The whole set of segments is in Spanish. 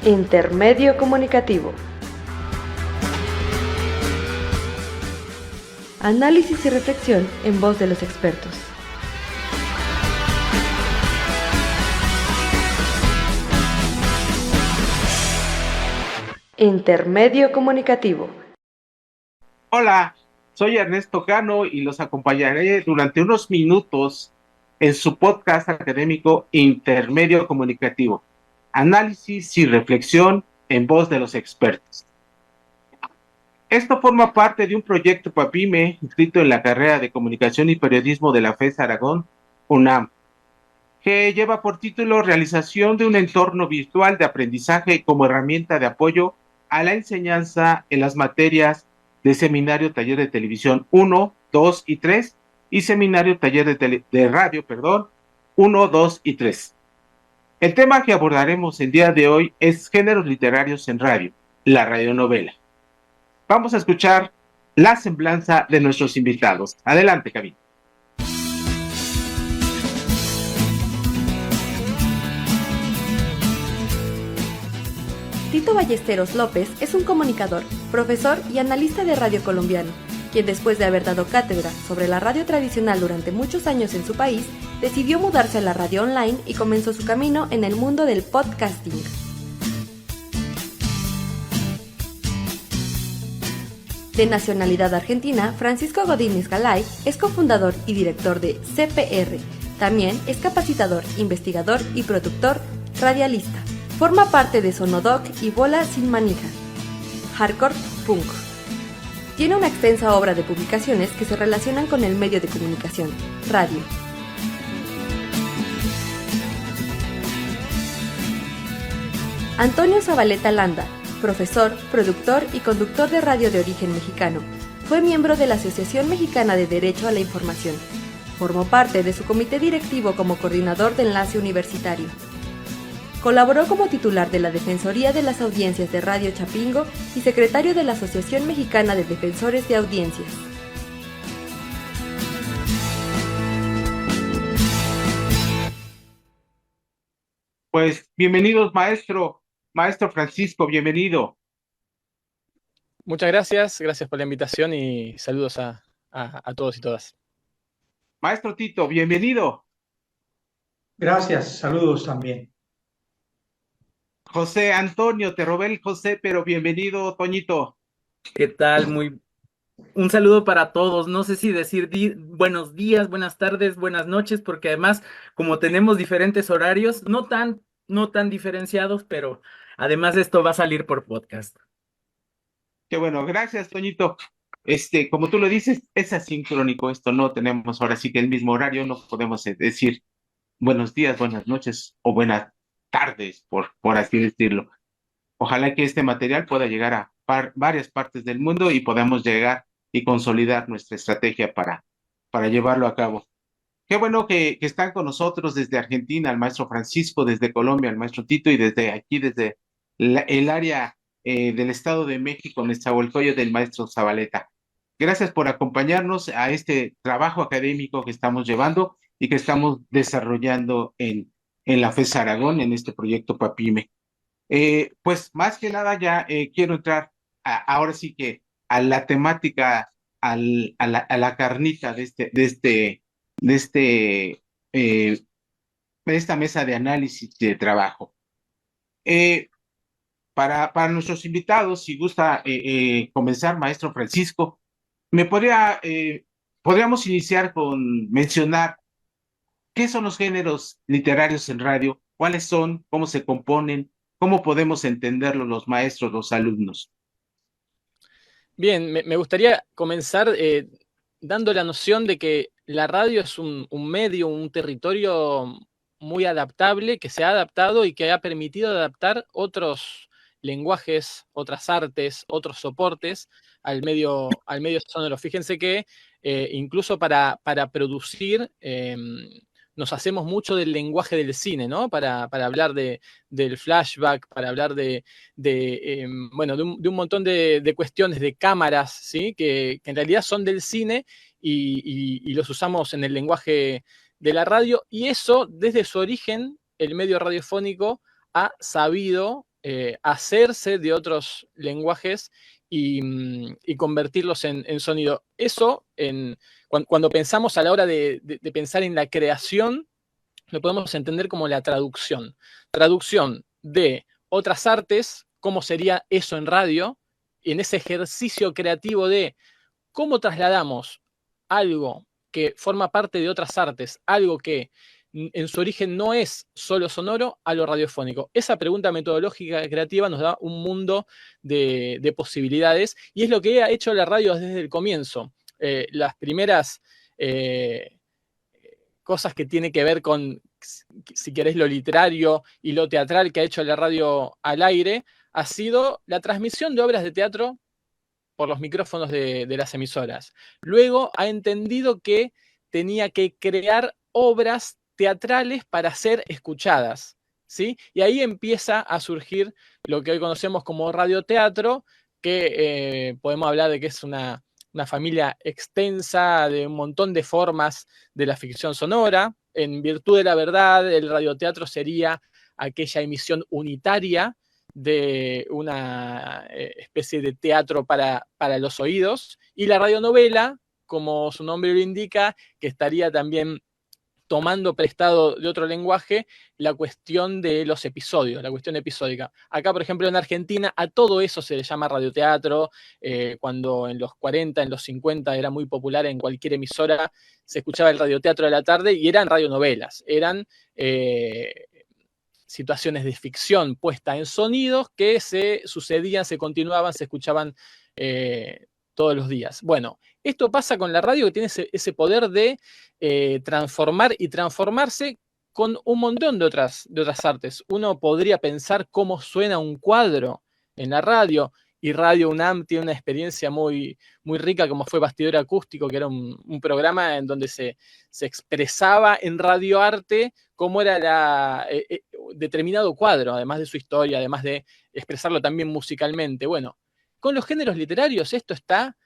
Intermedio comunicativo. Análisis y reflexión en voz de los expertos. Intermedio comunicativo. Hola, soy Ernesto Cano y los acompañaré durante unos minutos en su podcast académico Intermedio Comunicativo. Análisis y reflexión en voz de los expertos. Esto forma parte de un proyecto PAPIME inscrito en la carrera de Comunicación y Periodismo de la FES Aragón, UNAM, que lleva por título Realización de un entorno virtual de aprendizaje como herramienta de apoyo a la enseñanza en las materias de Seminario Taller de Televisión 1, 2 y 3 y Seminario Taller de Radio 1, 2 y 3. El tema que abordaremos el día de hoy es géneros literarios en radio, la radionovela. Vamos a escuchar la semblanza de nuestros invitados. Adelante, Camila. Tito Ballesteros López es un comunicador, profesor y analista de radio colombiano, quien después de haber dado cátedra sobre la radio tradicional durante muchos años en su país, decidió mudarse a la radio online y comenzó su camino en el mundo del podcasting. De nacionalidad argentina, Francisco Godínez Galay es cofundador y director de CPR. También es capacitador, investigador y productor radialista. Forma parte de Sonodoc y Bola Sin Manija. Hardcore Punk. Tiene una extensa obra de publicaciones que se relacionan con el medio de comunicación, radio. Antonio Zabaleta Landa, profesor, productor y conductor de radio de origen mexicano. Fue miembro de la Asociación Mexicana de Derecho a la Información. Formó parte de su comité directivo como coordinador de enlace universitario. Colaboró como titular de la Defensoría de las Audiencias de Radio Chapingo y secretario de la Asociación Mexicana de Defensores de Audiencias. Pues bienvenidos, maestro Francisco, bienvenido. Muchas gracias por la invitación y saludos a todos y todas. Maestro Tito, bienvenido. Gracias, saludos también. José Antonio, te robé el José, pero bienvenido, Toñito. ¿Qué tal? Un saludo para todos. No sé si decir buenos días, buenas tardes, buenas noches, porque además, como tenemos diferentes horarios, no tan diferenciados, pero además esto va a salir por podcast. Qué bueno, gracias, Toñito. Como tú lo dices, es asincrónico esto, no tenemos ahora sí que el mismo horario, no podemos decir buenos días, buenas noches o buenas tardes, por así decirlo. Ojalá que este material pueda llegar a varias partes del mundo y podamos llegar y consolidar nuestra estrategia para llevarlo a cabo. Qué bueno que están con nosotros desde Argentina, el maestro Francisco, desde Colombia, el maestro Tito, y desde aquí, desde el área del Estado de México, en Nezahualcóyotl, del maestro Zabaleta. Gracias por acompañarnos a este trabajo académico que estamos llevando y que estamos desarrollando en la FES Aragón, en este proyecto PAPIME. Pues más que nada ya quiero entrar ahora sí que a la temática, a la carnita de esta mesa de análisis de trabajo. Para nuestros invitados, si gusta comenzar, maestro Francisco, podríamos iniciar con mencionar qué son los géneros literarios en radio, cuáles son, cómo se componen, cómo podemos entenderlos los maestros, los alumnos. Bien, me gustaría comenzar dando la noción de que la radio es un medio, un territorio muy adaptable, que se ha adaptado y que ha permitido adaptar otros lenguajes, otras artes, otros soportes al medio sonoro. Fíjense que incluso para producir nos hacemos mucho del lenguaje del cine, ¿no? Para hablar del flashback, para hablar de un montón de cuestiones, de cámaras, ¿sí? Que en realidad son del cine y los usamos en el lenguaje de la radio, y eso, desde su origen, el medio radiofónico ha sabido hacerse de otros lenguajes y convertirlos en sonido. Eso, cuando pensamos a la hora de pensar en la creación, lo podemos entender como la traducción. Traducción de otras artes, cómo sería eso en radio, y en ese ejercicio creativo de cómo trasladamos algo que forma parte de otras artes, algo que en su origen no es solo sonoro, a lo radiofónico. Esa pregunta metodológica creativa nos da un mundo de posibilidades y es lo que ha hecho la radio desde el comienzo. Las primeras cosas que tiene que ver con, si querés, lo literario y lo teatral que ha hecho la radio al aire, ha sido la transmisión de obras de teatro por los micrófonos de las emisoras. Luego ha entendido que tenía que crear obras teatrales para ser escuchadas, ¿sí? Y ahí empieza a surgir lo que hoy conocemos como radioteatro, que podemos hablar de que es una familia extensa de un montón de formas de la ficción sonora. En virtud de la verdad, el radioteatro sería aquella emisión unitaria de una especie de teatro para los oídos, y la radionovela, como su nombre lo indica, que estaría también tomando prestado de otro lenguaje la cuestión de los episodios, la cuestión episódica. Acá, por ejemplo, en Argentina, a todo eso se le llama radioteatro, cuando en los 40, en los 50 era muy popular en cualquier emisora, se escuchaba el radioteatro de la tarde y eran radionovelas, eran situaciones de ficción puesta en sonidos que se sucedían, se continuaban, se escuchaban todos los días. Bueno, esto pasa con la radio, que tiene ese poder de transformar y transformarse con un montón de otras artes. Uno podría pensar cómo suena un cuadro en la radio, y Radio UNAM tiene una experiencia muy, muy rica, como fue Bastidor Acústico, que era un programa en donde se expresaba en radioarte cómo era determinado cuadro, además de su historia, además de expresarlo también musicalmente. Bueno, con los géneros literarios esto está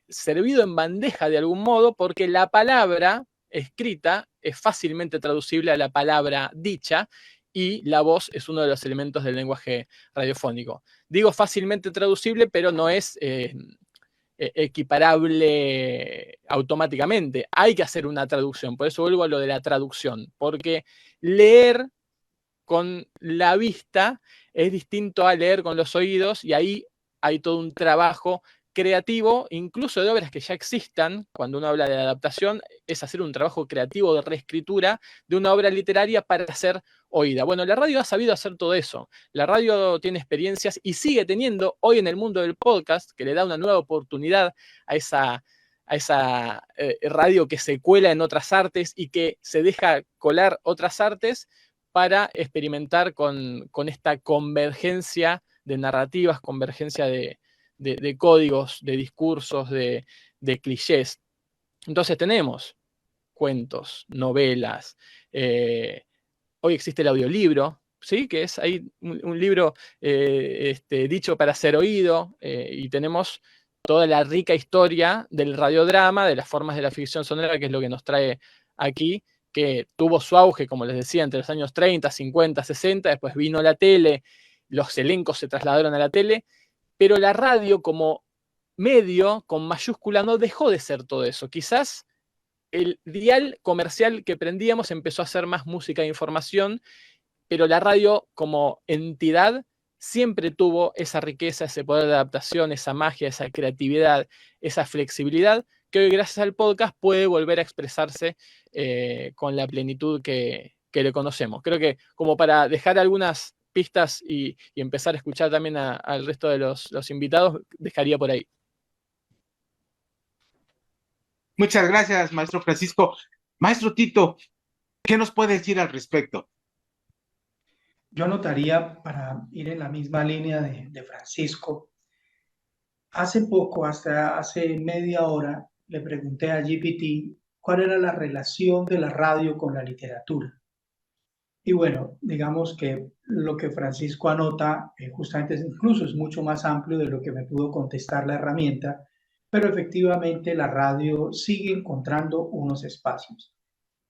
servido en bandeja de algún modo, porque la palabra escrita es fácilmente traducible a la palabra dicha, y la voz es uno de los elementos del lenguaje radiofónico. Digo fácilmente traducible, pero no es equiparable automáticamente. Hay que hacer una traducción, por eso vuelvo a lo de la traducción, porque leer con la vista es distinto a leer con los oídos, y ahí hay todo un trabajo creativo, incluso de obras que ya existan. Cuando uno habla de adaptación, es hacer un trabajo creativo de reescritura de una obra literaria para ser oída. Bueno, la radio ha sabido hacer todo eso. La radio tiene experiencias y sigue teniendo hoy en el mundo del podcast, que le da una nueva oportunidad a esa radio que se cuela en otras artes y que se deja colar otras artes para experimentar con esta convergencia de narrativas, convergencia de códigos, de discursos, de clichés. Entonces tenemos cuentos, novelas, hoy existe el audiolibro, ¿sí? Que es ahí un libro dicho para ser oído, y tenemos toda la rica historia del radiodrama, de las formas de la ficción sonora, que es lo que nos trae aquí, que tuvo su auge, como les decía, entre los años 30, 50, 60, después vino la tele, los elencos se trasladaron a la tele, pero la radio como medio, con mayúscula, no dejó de ser todo eso. Quizás el dial comercial que prendíamos empezó a hacer más música e información, pero la radio como entidad siempre tuvo esa riqueza, ese poder de adaptación, esa magia, esa creatividad, esa flexibilidad, que hoy gracias al podcast puede volver a expresarse con la plenitud que le conocemos. Creo que como para dejar algunas pistas y empezar a escuchar también al resto de los invitados, dejaría por ahí. Muchas gracias, maestro Francisco. Maestro Tito, ¿qué nos puede decir al respecto? Yo anotaría, para ir en la misma línea de Francisco, hace poco, hasta hace media hora, le pregunté a GPT cuál era la relación de la radio con la literatura. Y bueno, digamos que lo que Francisco anota justamente incluso es mucho más amplio de lo que me pudo contestar la herramienta, pero efectivamente la radio sigue encontrando unos espacios.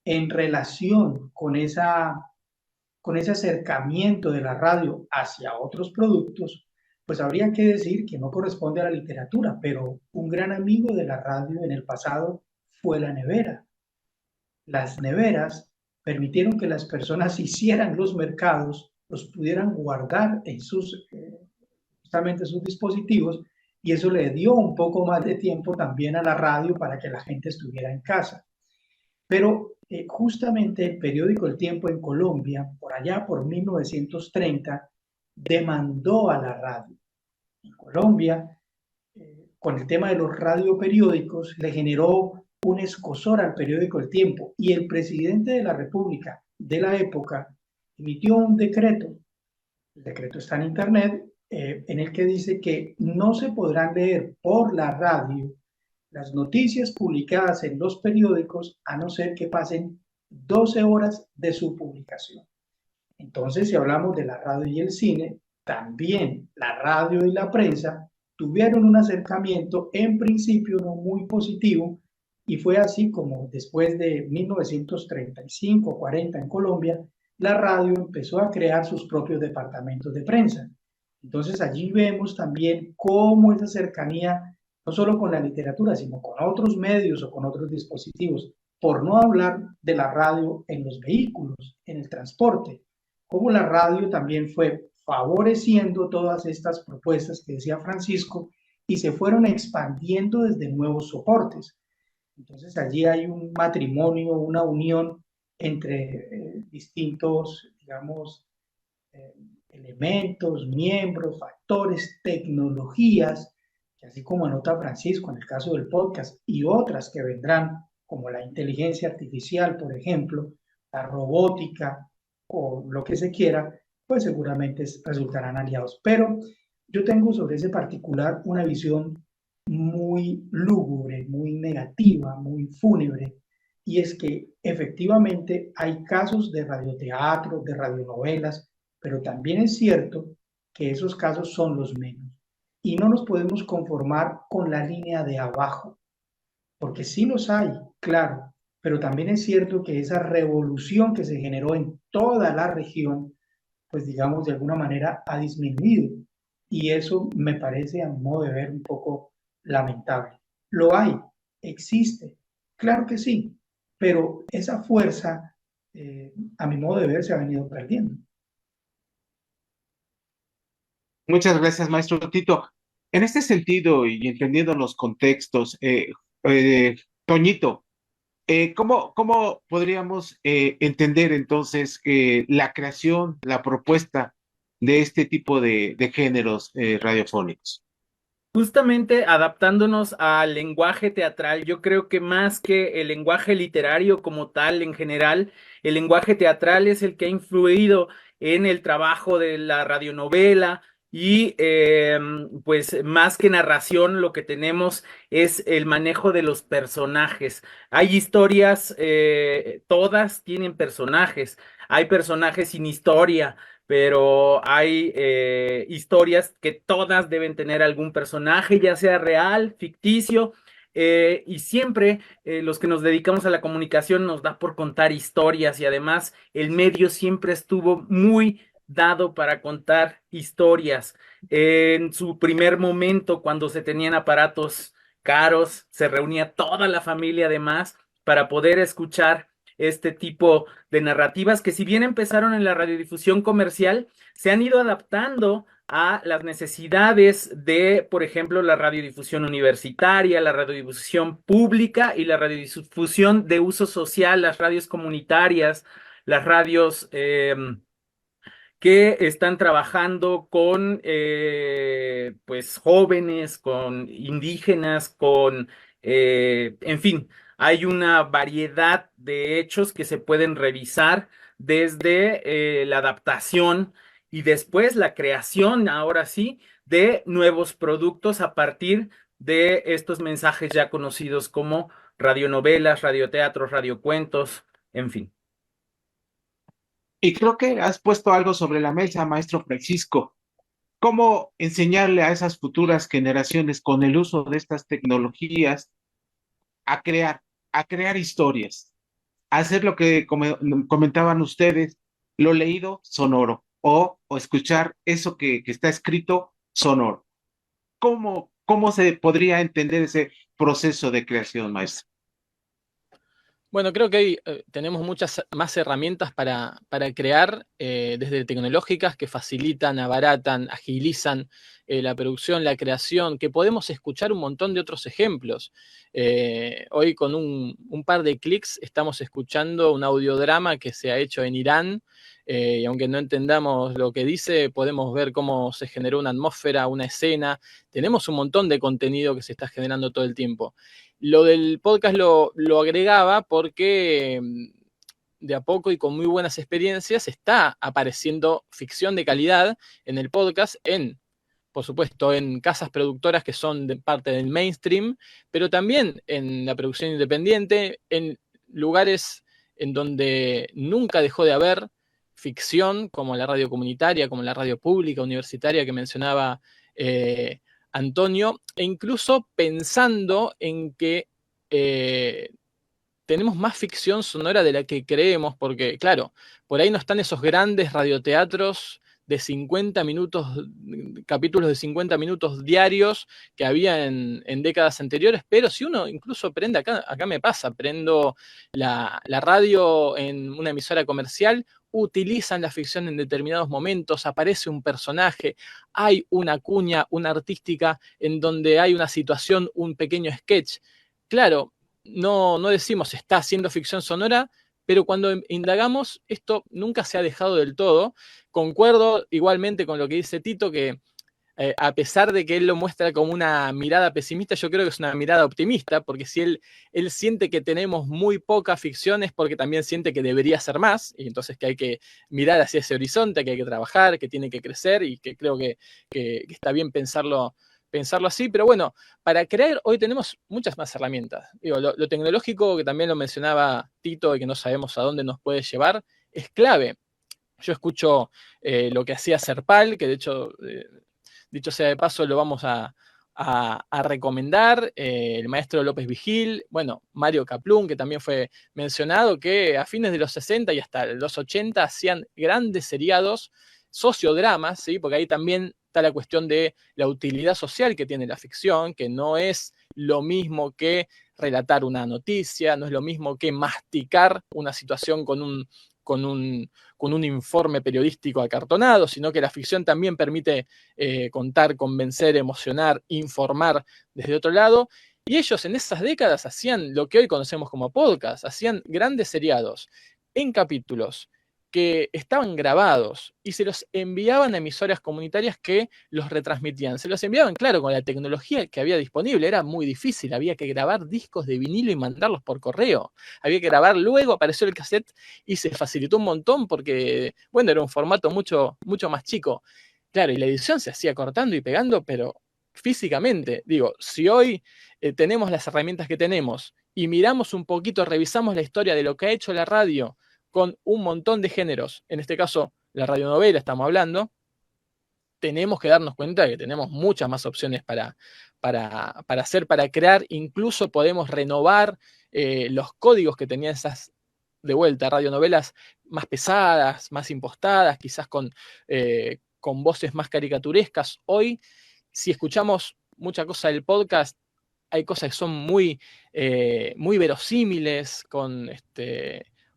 En relación con con ese acercamiento de la radio hacia otros productos, pues habría que decir que no corresponde a la literatura, pero un gran amigo de la radio en el pasado fue la nevera. Las neveras permitieron que las personas hicieran los mercados, los pudieran guardar en justamente sus dispositivos, y eso le dio un poco más de tiempo también a la radio para que la gente estuviera en casa. Pero justamente el periódico El Tiempo en Colombia, por allá por 1930, demandó a la radio. En Colombia, con el tema de los radioperiódicos, le generó un escozor al periódico El Tiempo, y el presidente de la República de la época emitió un decreto, el decreto está en internet, en el que dice que no se podrán leer por la radio las noticias publicadas en los periódicos a no ser que pasen 12 horas de su publicación. Entonces, si hablamos de la radio y el cine, también la radio y la prensa tuvieron un acercamiento en principio no muy positivo, y fue así como después de 1935-40 en Colombia, la radio empezó a crear sus propios departamentos de prensa. Entonces allí vemos también cómo esa cercanía, no solo con la literatura, sino con otros medios o con otros dispositivos, por no hablar de la radio en los vehículos, en el transporte, cómo la radio también fue favoreciendo todas estas propuestas que decía Francisco, y se fueron expandiendo desde nuevos soportes. Entonces allí hay un matrimonio, una unión entre distintos, digamos, elementos, miembros, factores, tecnologías, que así como anota Francisco en el caso del podcast y otras que vendrán, como la inteligencia artificial, por ejemplo, la robótica o lo que se quiera, pues seguramente resultarán aliados. Pero yo tengo sobre ese particular una visión muy lúgubre, muy negativa, muy fúnebre, y es que efectivamente hay casos de radioteatro, de radionovelas, pero también es cierto que esos casos son los menos. Y no nos podemos conformar con la línea de abajo, porque sí los hay, claro, pero también es cierto que esa revolución que se generó en toda la región, pues digamos de alguna manera ha disminuido. Y eso me parece, a mi modo de ver, un poco lamentable. Lo hay, existe, claro que sí, pero esa fuerza, a mi modo de ver, se ha venido perdiendo. Muchas gracias, maestro Tito. En este sentido y entendiendo los contextos, Toñito, ¿cómo podríamos entender entonces la creación, la propuesta de este tipo de géneros radiofónicos? Justamente adaptándonos al lenguaje teatral, yo creo que más que el lenguaje literario como tal en general, el lenguaje teatral es el que ha influido en el trabajo de la radionovela, y pues más que narración lo que tenemos es el manejo de los personajes. Hay historias, todas tienen personajes, hay personajes sin historia, pero hay historias que todas deben tener algún personaje, ya sea real, ficticio, y siempre los que nos dedicamos a la comunicación nos da por contar historias, y además el medio siempre estuvo muy dado para contar historias. En su primer momento, cuando se tenían aparatos caros, se reunía toda la familia además para poder escuchar este tipo de narrativas que, si bien empezaron en la radiodifusión comercial, se han ido adaptando a las necesidades de, por ejemplo, la radiodifusión universitaria, la radiodifusión pública y la radiodifusión de uso social, las radios comunitarias, las radios que están trabajando con pues jóvenes, con indígenas, con en fin, hay una variedad de hechos que se pueden revisar desde la adaptación y después la creación, ahora sí, de nuevos productos a partir de estos mensajes ya conocidos como radionovelas, radioteatros, radiocuentos, en fin. Y creo que has puesto algo sobre la mesa, maestro Francisco. ¿Cómo enseñarle a esas futuras generaciones con el uso de estas tecnologías a crear historias, a hacer lo que comentaban ustedes, lo leído sonoro o escuchar eso que está escrito sonoro. ¿Cómo se podría entender ese proceso de creación, maestro? Bueno, creo que hoy tenemos muchas más herramientas para crear, desde tecnológicas que facilitan, abaratan, agilizan la producción, la creación, que podemos escuchar un montón de otros ejemplos. Hoy con un par de clics estamos escuchando un audiodrama que se ha hecho en Irán, y aunque no entendamos lo que dice, podemos ver cómo se generó una atmósfera, una escena. Tenemos un montón de contenido que se está generando todo el tiempo. Lo del podcast lo agregaba porque de a poco y con muy buenas experiencias está apareciendo ficción de calidad en el podcast, por supuesto, en casas productoras que son de parte del mainstream, pero también en la producción independiente, en lugares en donde nunca dejó de haber ficción, como la radio comunitaria, como la radio pública, universitaria que mencionaba Antonio, e incluso pensando en que tenemos más ficción sonora de la que creemos, porque claro, por ahí no están esos grandes radioteatros de 50 minutos, capítulos de 50 minutos diarios que había en décadas anteriores, pero si uno incluso prende, acá me pasa, prendo la radio en una emisora comercial, utilizan la ficción en determinados momentos, aparece un personaje, hay una cuña, una artística en donde hay una situación, un pequeño sketch. Claro, no decimos está haciendo ficción sonora, pero cuando indagamos, esto nunca se ha dejado del todo. Concuerdo igualmente con lo que dice Tito, que a pesar de que él lo muestra como una mirada pesimista, yo creo que es una mirada optimista, porque si él siente que tenemos muy poca ficción es porque también siente que debería ser más, y entonces que hay que mirar hacia ese horizonte, que hay que trabajar, que tiene que crecer, y que creo que está bien pensarlo así, pero bueno, para crear hoy tenemos muchas más herramientas. Digo, lo tecnológico, que también lo mencionaba Tito y que no sabemos a dónde nos puede llevar, es clave. Yo escucho lo que hacía Serpal, que de hecho, dicho sea de paso, lo vamos a recomendar, el maestro López Vigil, bueno, Mario Kaplun, que también fue mencionado, que a fines de los 60 y hasta los 80 hacían grandes seriados, sociodramas, ¿sí? Porque ahí también está la cuestión de la utilidad social que tiene la ficción, que no es lo mismo que relatar una noticia, no es lo mismo que masticar una situación con un informe periodístico acartonado, sino que la ficción también permite contar, convencer, emocionar, informar desde otro lado. Y ellos en esas décadas hacían lo que hoy conocemos como podcast, hacían grandes seriados en capítulos que estaban grabados y se los enviaban a emisoras comunitarias que los retransmitían. Se los enviaban, claro, con la tecnología que había disponible. Era muy difícil, había que grabar discos de vinilo y mandarlos por correo. Había que grabar, luego apareció el cassette y se facilitó un montón porque, bueno, era un formato mucho, mucho más chico. Claro, y la edición se hacía cortando y pegando, pero físicamente. Digo, si hoy tenemos las herramientas que tenemos y miramos un poquito, revisamos la historia de lo que ha hecho la radio con un montón de géneros, en este caso la radionovela estamos hablando, tenemos que darnos cuenta de que tenemos muchas más opciones para hacer, para crear, incluso podemos renovar los códigos que tenían esas, de vuelta, radionovelas más pesadas, más impostadas, quizás con voces más caricaturescas. Hoy, si escuchamos mucha cosa del podcast, hay cosas que son muy verosímiles, con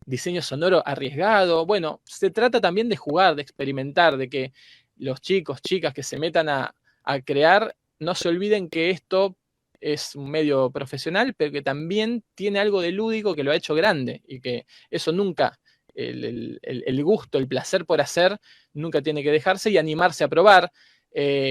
diseño sonoro arriesgado. Bueno, se trata también de jugar, de experimentar, de que los chicos, chicas que se metan a crear, no se olviden que esto es un medio profesional, pero que también tiene algo de lúdico que lo ha hecho grande y que eso nunca, el gusto, el placer por hacer, nunca tiene que dejarse y animarse a probar,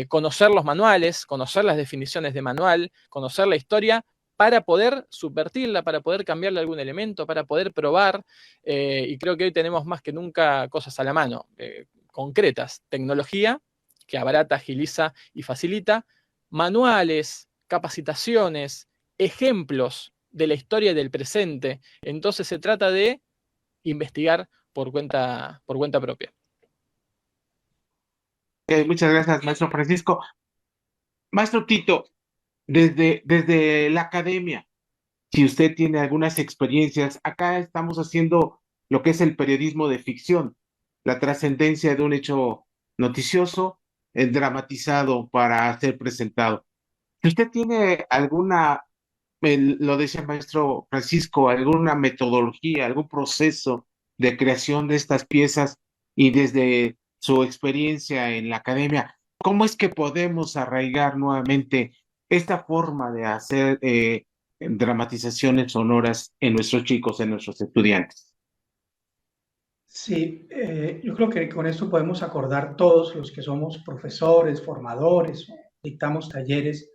conocer los manuales, conocer las definiciones de manual, conocer la historia para poder subvertirla, para poder cambiarle algún elemento, para poder probar, y creo que hoy tenemos más que nunca cosas a la mano, concretas, tecnología que abarata, agiliza y facilita, manuales, capacitaciones, ejemplos de la historia y del presente. Entonces se trata de investigar por cuenta propia. Muchas gracias, maestro Francisco. Maestro Tito, desde la academia, si usted tiene algunas experiencias, acá estamos haciendo lo que es el periodismo de ficción. la trascendencia de un hecho noticioso, dramatizado para ser presentado. Si usted tiene alguna, lo decía el maestro Francisco, alguna metodología, algún proceso de creación de estas piezas y desde su experiencia en la academia, ¿cómo es que podemos arraigar nuevamente esta forma de hacer dramatizaciones sonoras en nuestros chicos, en nuestros estudiantes? Sí, yo creo que con esto podemos acordar todos los que somos profesores, formadores, o dictamos talleres,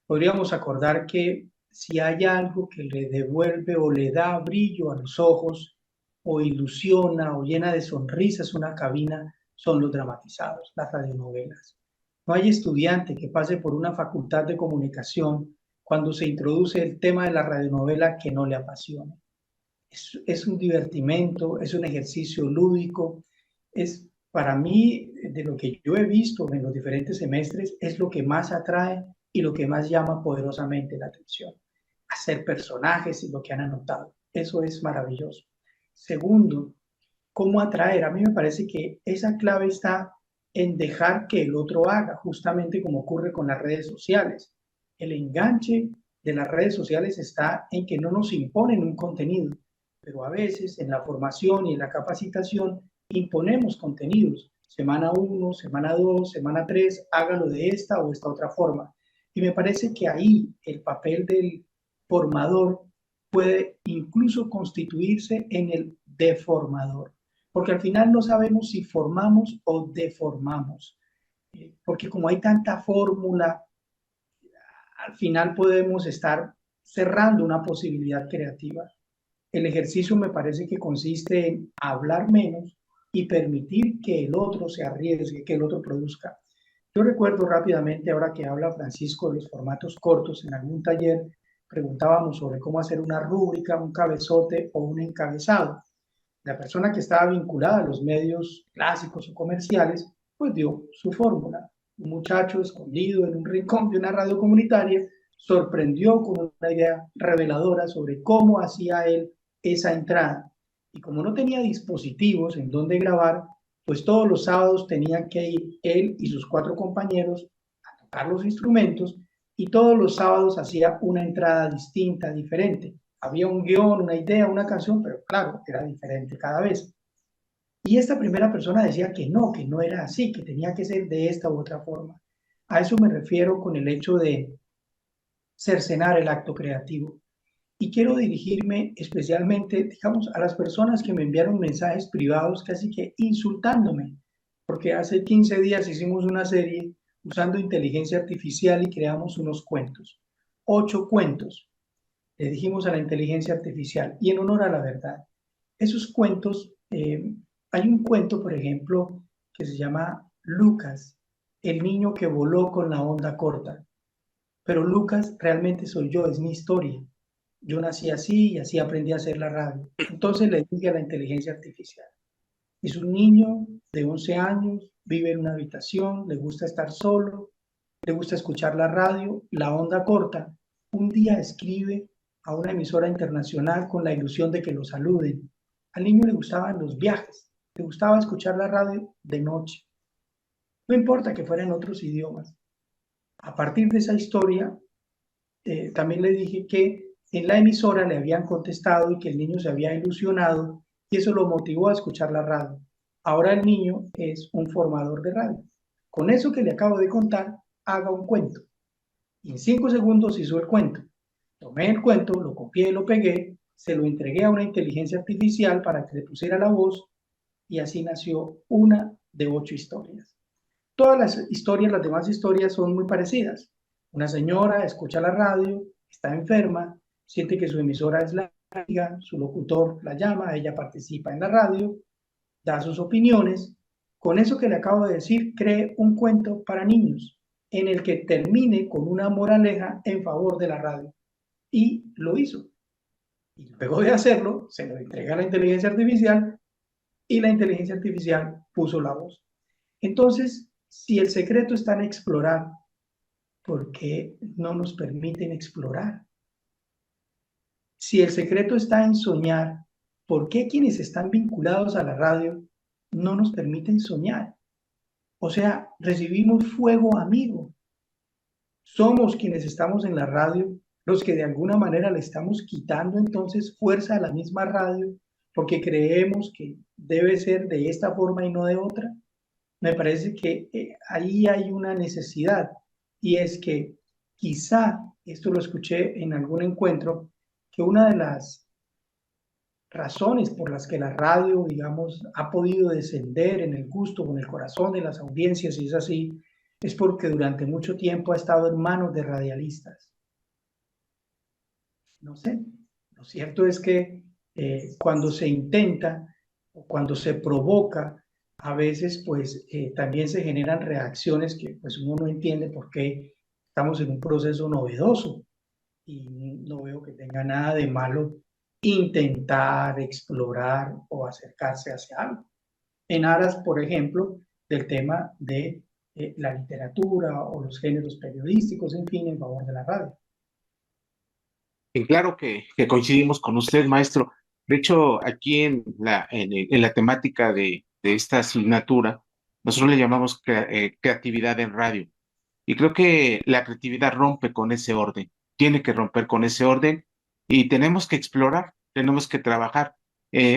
podríamos acordar que si hay algo que le devuelve o le da brillo a los ojos, o ilusiona o llena de sonrisas una cabina, son los dramatizados, las radionovelas. No hay estudiante que pase por una facultad de comunicación cuando se introduce el tema de la radionovela que no le apasione. Es un divertimento, es un ejercicio lúdico, es para mí, de lo que yo he visto en los diferentes semestres, es lo que más atrae y lo que más llama poderosamente la atención. Hacer personajes y lo que han anotado. Eso es maravilloso. Segundo, ¿cómo atraer? A mí me parece que esa clave está en dejar que el otro haga, justamente como ocurre con las redes sociales. El enganche de las redes sociales está en que no nos imponen un contenido, pero a veces en la formación y en la capacitación imponemos contenidos. Semana 1, semana 2, semana 3, hágalo de esta o esta otra forma. Y me parece que ahí el papel del formador puede incluso constituirse en el deformador, porque al final no sabemos si formamos o deformamos, porque como hay tanta fórmula, al final podemos estar cerrando una posibilidad creativa. El ejercicio me parece que consiste en hablar menos y permitir que el otro se arriesgue, que el otro produzca. Yo recuerdo rápidamente, ahora que habla Francisco de los formatos cortos, en algún taller preguntábamos sobre cómo hacer una rúbrica, un cabezote o un encabezado. La persona que estaba vinculada a los medios clásicos o comerciales, pues dio su fórmula. Un muchacho escondido en un rincón de una radio comunitaria sorprendió con una idea reveladora sobre cómo hacía él esa entrada. Y como no tenía dispositivos en donde grabar, pues todos los sábados tenían que ir él y sus 4 compañeros a tocar los instrumentos y todos los sábados hacía una entrada distinta, diferente. Había un guión, una idea, una canción, pero claro, era diferente cada vez. Y esta primera persona decía que no era así, que tenía que ser de esta u otra forma. A eso me refiero con el hecho de cercenar el acto creativo. Y quiero dirigirme especialmente, digamos, a las personas que me enviaron mensajes privados casi que insultándome, porque hace 15 días hicimos una serie usando inteligencia artificial y creamos unos cuentos, 8 cuentos. Le dijimos a la inteligencia artificial y en honor a la verdad. Esos cuentos, hay un cuento, por ejemplo, que se llama Lucas, el niño que voló con la onda corta. Pero Lucas realmente soy yo, es mi historia. Yo nací así y así aprendí a hacer la radio. Entonces le dije a la inteligencia artificial, es un niño de 11 años, vive en una habitación, le gusta estar solo, le gusta escuchar la radio, la onda corta. Un día escribe a una emisora internacional con la ilusión de que lo saluden. Al niño le gustaban los viajes, le gustaba escuchar la radio de noche. No importa que fuera en otros idiomas. A partir de esa historia, también le dije que en la emisora le habían contestado y que el niño se había ilusionado y eso lo motivó a escuchar la radio. Ahora el niño es un formador de radio. Con eso que le acabo de contar, haga un cuento. Y en 5 segundos hizo el cuento. Tomé el cuento, lo copié, lo pegué, se lo entregué a una inteligencia artificial para que le pusiera la voz y así nació una de 8 historias. Todas las historias, las demás historias son muy parecidas. Una señora escucha la radio, está enferma, siente que su emisora es la amiga, su locutor la llama, ella participa en la radio, da sus opiniones. Con eso que le acabo de decir, cree un cuento para niños en el que termine con una moraleja en favor de la radio. Y lo hizo. Y luego de hacerlo, se lo entrega a la inteligencia artificial y la inteligencia artificial puso la voz. Entonces, si el secreto está en explorar, ¿por qué no nos permiten explorar? Si el secreto está en soñar, ¿por qué quienes están vinculados a la radio no nos permiten soñar. O sea, recibimos fuego amigo. Somos quienes estamos en la radio los que de alguna manera le estamos quitando entonces fuerza a la misma radio porque creemos que debe ser de esta forma y no de otra. Me parece que ahí hay una necesidad y es que quizá, esto lo escuché en algún encuentro, que una de las razones por las que la radio, digamos, ha podido descender en el gusto o en el corazón de las audiencias, y es así, es porque durante mucho tiempo ha estado en manos de radialistas. No sé, lo cierto es que cuando se intenta o cuando se provoca, a veces pues también se generan reacciones que pues uno no entiende por qué estamos en un proceso novedoso y no veo que tenga nada de malo intentar, explorar o acercarse hacia algo. En aras, por ejemplo, del tema de la literatura o los géneros periodísticos, en fin, en favor de la radio. Y claro que coincidimos con usted, maestro. De hecho, aquí en la temática de esta asignatura, nosotros le llamamos creatividad en radio. Y creo que la creatividad rompe con ese orden, tiene que romper con ese orden y tenemos que explorar, tenemos que trabajar.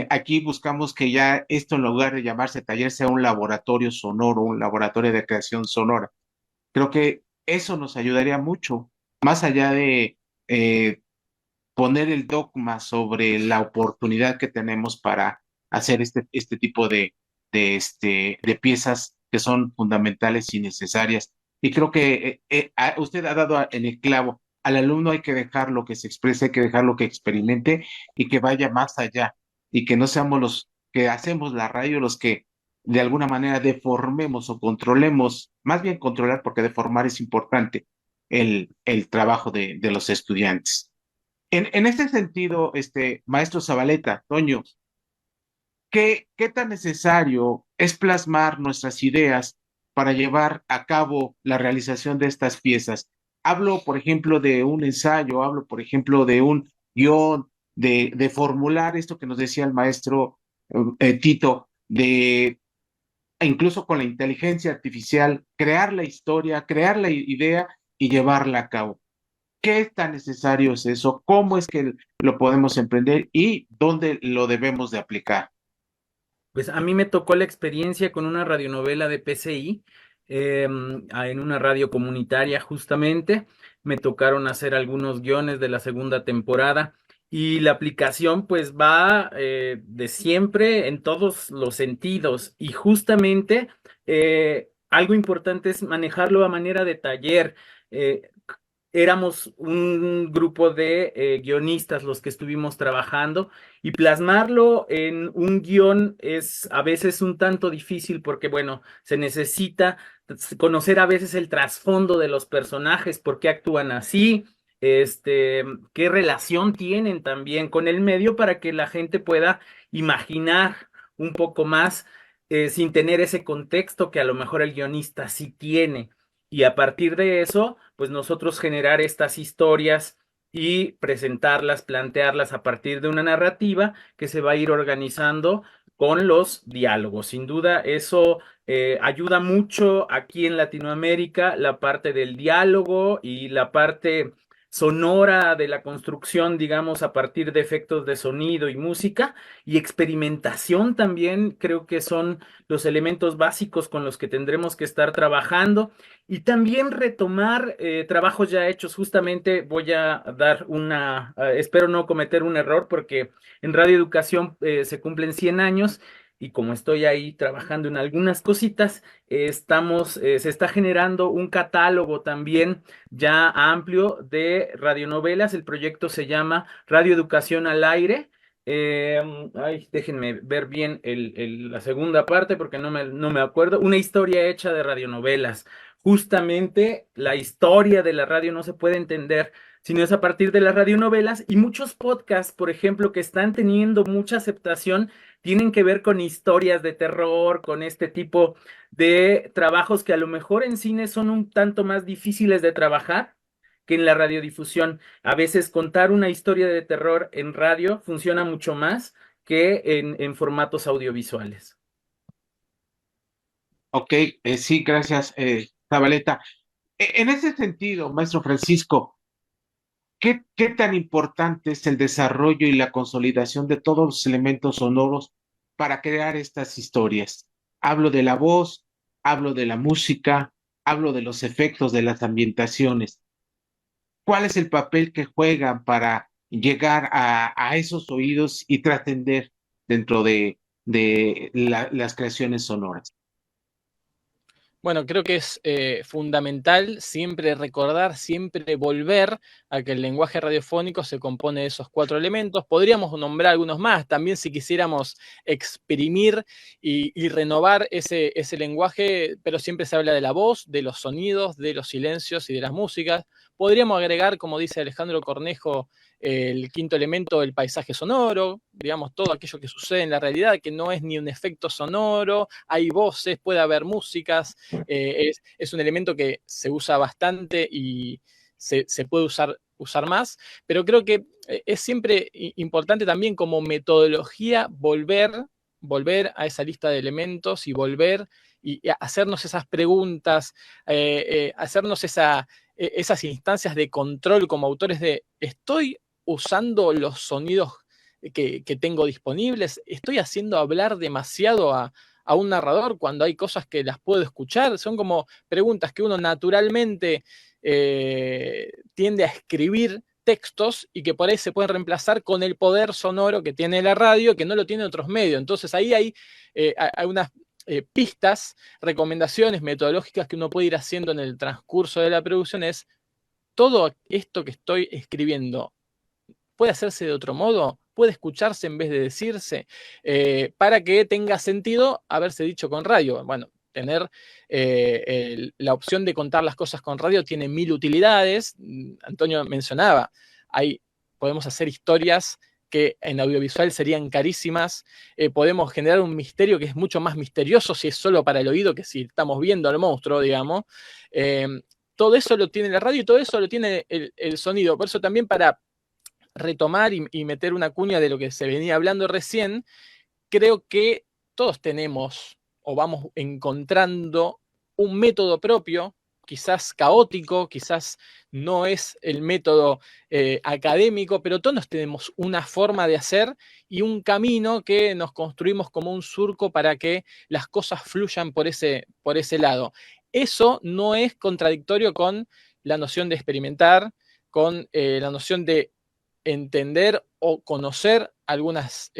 Aquí buscamos que ya esto en lugar de llamarse taller sea un laboratorio sonoro, un laboratorio de creación sonora. Creo que eso nos ayudaría mucho, más allá de poner el dogma sobre la oportunidad que tenemos para hacer este tipo de piezas que son fundamentales y necesarias. Y creo que usted ha dado en el clavo. Al alumno hay que dejarlo que se exprese, hay que dejarlo que experimente y que vaya más allá. Y que no seamos los que hacemos la radio los que de alguna manera deformemos o controlemos, más bien controlar, porque deformar es importante, el trabajo de los estudiantes. En este sentido, maestro Zabaleta, Toño, ¿qué tan necesario es plasmar nuestras ideas para llevar a cabo la realización de estas piezas? Hablo, por ejemplo, de un ensayo, hablo, por ejemplo, de un guión, de formular esto que nos decía el maestro Tito, incluso con la inteligencia artificial, crear la historia, crear la idea y llevarla a cabo. ¿Qué tan necesario es eso? ¿Cómo es que lo podemos emprender y dónde lo debemos de aplicar? Pues a mí me tocó la experiencia con una radionovela de PCI, en una radio comunitaria justamente. Me tocaron hacer algunos guiones de la segunda temporada y la aplicación pues va de siempre en todos los sentidos y justamente algo importante es manejarlo a manera de taller. Eh, Éramos un grupo de guionistas los que estuvimos trabajando y plasmarlo en un guión es a veces un tanto difícil porque, bueno, se necesita conocer a veces el trasfondo de los personajes, por qué actúan así, qué relación tienen también con el medio para que la gente pueda imaginar un poco más sin tener ese contexto que a lo mejor el guionista sí tiene. Y a partir de eso, pues nosotros generar estas historias y presentarlas, plantearlas a partir de una narrativa que se va a ir organizando con los diálogos. Sin duda, eso ayuda mucho aquí en Latinoamérica, la parte del diálogo y la parte sonora de la construcción, digamos, a partir de efectos de sonido y música y experimentación también creo que son los elementos básicos con los que tendremos que estar trabajando y también retomar trabajos ya hechos. Justamente voy a dar espero no cometer un error porque en Radio Educación se cumplen 100 años y como estoy ahí trabajando en algunas cositas, se está generando un catálogo también ya amplio de radionovelas. El proyecto se llama Radio Educación al Aire. Déjenme ver bien la segunda parte porque no me acuerdo. Una historia hecha de radionovelas. Justamente la historia de la radio no se puede entender sino es a partir de las radionovelas y muchos podcasts, por ejemplo, que están teniendo mucha aceptación, tienen que ver con historias de terror, con este tipo de trabajos que a lo mejor en cine son un tanto más difíciles de trabajar que en la radiodifusión. A veces contar una historia de terror en radio funciona mucho más que en formatos audiovisuales. Ok, sí, gracias, Zabaleta. En ese sentido, maestro Francisco, ¿qué tan importante es el desarrollo y la consolidación de todos los elementos sonoros para crear estas historias? Hablo de la voz, hablo de la música, hablo de los efectos, de las ambientaciones. ¿Cuál es el papel que juegan para llegar a esos oídos y trascender dentro de las creaciones sonoras? Bueno, creo que es fundamental siempre recordar, siempre volver a que el lenguaje radiofónico se compone de esos 4 elementos. Podríamos nombrar algunos más, también si quisiéramos exprimir y renovar ese lenguaje, pero siempre se habla de la voz, de los sonidos, de los silencios y de las músicas. Podríamos agregar, como dice Alejandro Cornejo, el quinto elemento del paisaje sonoro, digamos, todo aquello que sucede en la realidad, que no es ni un efecto sonoro, hay voces, puede haber músicas, es un elemento que se usa bastante y se puede usar más, pero creo que es siempre importante también como metodología volver a esa lista de elementos y volver y hacernos esas preguntas, hacernos esas instancias de control como autores de ¿estoy usando los sonidos que tengo disponibles? ¿Estoy haciendo hablar demasiado a un narrador cuando hay cosas que las puedo escuchar? Son como preguntas que uno naturalmente tiende a escribir textos y que por ahí se pueden reemplazar con el poder sonoro que tiene la radio, que no lo tiene otros medios. Entonces ahí hay unas pistas, recomendaciones metodológicas que uno puede ir haciendo en el transcurso de la producción. Es todo esto que estoy escribiendo puede hacerse de otro modo, puede escucharse en vez de decirse, para que tenga sentido haberse dicho con radio. Bueno, tener la opción de contar las cosas con radio tiene 1000 utilidades. Antonio mencionaba, podemos hacer historias que en audiovisual serían carísimas, podemos generar un misterio que es mucho más misterioso si es solo para el oído que si estamos viendo al monstruo, digamos. Todo eso lo tiene la radio y todo eso lo tiene el sonido. Por eso también para retomar y meter una cuña de lo que se venía hablando recién, creo que todos tenemos o vamos encontrando un método propio, quizás caótico, quizás no es el método académico, pero todos tenemos una forma de hacer y un camino que nos construimos como un surco para que las cosas fluyan por ese lado. Eso no es contradictorio con la noción de experimentar, con la noción de entender o conocer algunas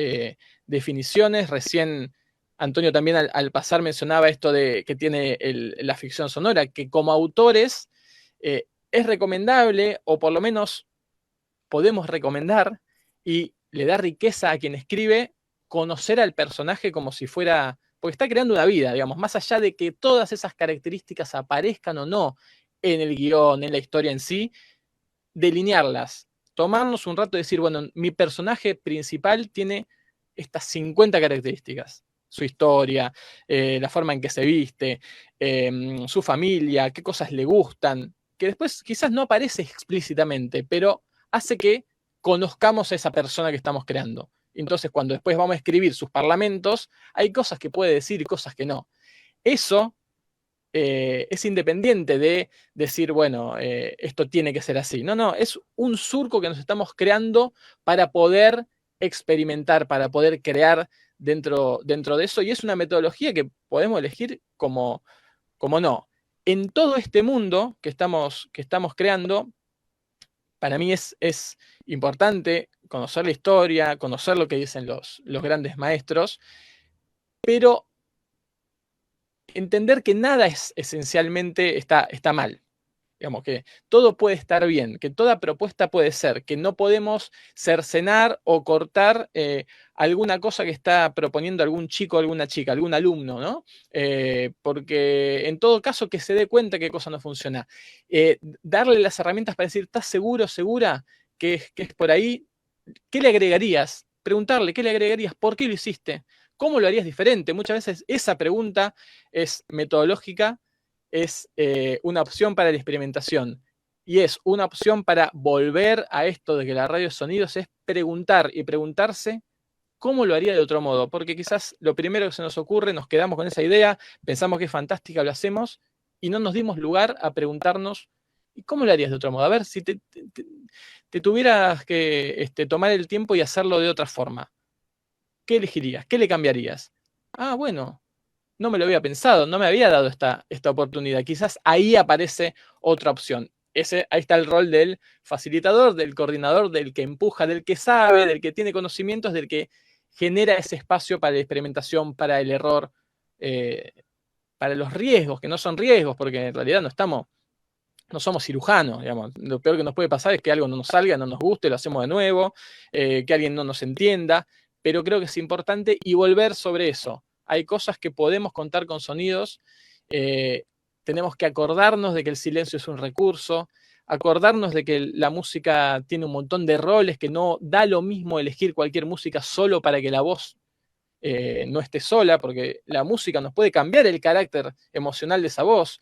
definiciones. Recién Antonio también al pasar mencionaba esto de que tiene la ficción sonora, que como autores es recomendable, o por lo menos podemos recomendar, y le da riqueza a quien escribe, conocer al personaje como si fuera, porque está creando una vida, digamos, más allá de que todas esas características aparezcan o no en el guión, en la historia en sí, delinearlas, tomarnos un rato y decir, bueno, mi personaje principal tiene estas 50 características. Su historia, la forma en que se viste, su familia, qué cosas le gustan, que después quizás no aparece explícitamente, pero hace que conozcamos a esa persona que estamos creando. Entonces, cuando después vamos a escribir sus parlamentos, hay cosas que puede decir y cosas que no. Eso es independiente de decir, bueno, esto tiene que ser así. No, es un surco que nos estamos creando para poder experimentar, para poder crear dentro de eso, y es una metodología que podemos elegir como no. En todo este mundo que estamos creando, para mí es importante conocer la historia, conocer lo que dicen los grandes maestros, pero entender que nada es esencialmente está mal. Digamos que todo puede estar bien, que toda propuesta puede ser, que no podemos cercenar o cortar alguna cosa que está proponiendo algún chico, alguna chica, algún alumno, ¿no? Porque en todo caso que se dé cuenta que cosa no funciona. Darle las herramientas para decir, ¿estás seguro, segura que es por ahí? ¿Qué le agregarías? Preguntarle, ¿qué le agregarías? ¿Por qué lo hiciste? ¿Cómo lo harías diferente? Muchas veces esa pregunta es metodológica, es una opción para la experimentación y es una opción para volver a esto de que la radio de sonidos es preguntar y preguntarse ¿cómo lo haría de otro modo? Porque quizás lo primero que se nos ocurre, nos quedamos con esa idea, pensamos que es fantástica, lo hacemos, y no nos dimos lugar a preguntarnos, ¿y cómo lo harías de otro modo? A ver, si te tuvieras que tomar el tiempo y hacerlo de otra forma, ¿qué elegirías? ¿Qué le cambiarías? Ah, bueno, no me lo había pensado, no me había dado esta oportunidad. Quizás ahí aparece otra opción. Ahí está el rol del facilitador, del coordinador, del que empuja, del que sabe, del que tiene conocimientos, del que genera ese espacio para la experimentación, para el error, eh, para los riesgos, que no son riesgos, porque en realidad no somos cirujanos, digamos. Lo peor que nos puede pasar es que algo no nos salga, no nos guste, lo hacemos de nuevo, que alguien no nos entienda, pero creo que es importante y volver sobre eso. Hay cosas que podemos contar con sonidos, eh, tenemos que acordarnos de que el silencio es un recurso, acordarnos de que la música tiene un montón de roles, que no da lo mismo elegir cualquier música solo para que la voz no esté sola, porque la música nos puede cambiar el carácter emocional de esa voz.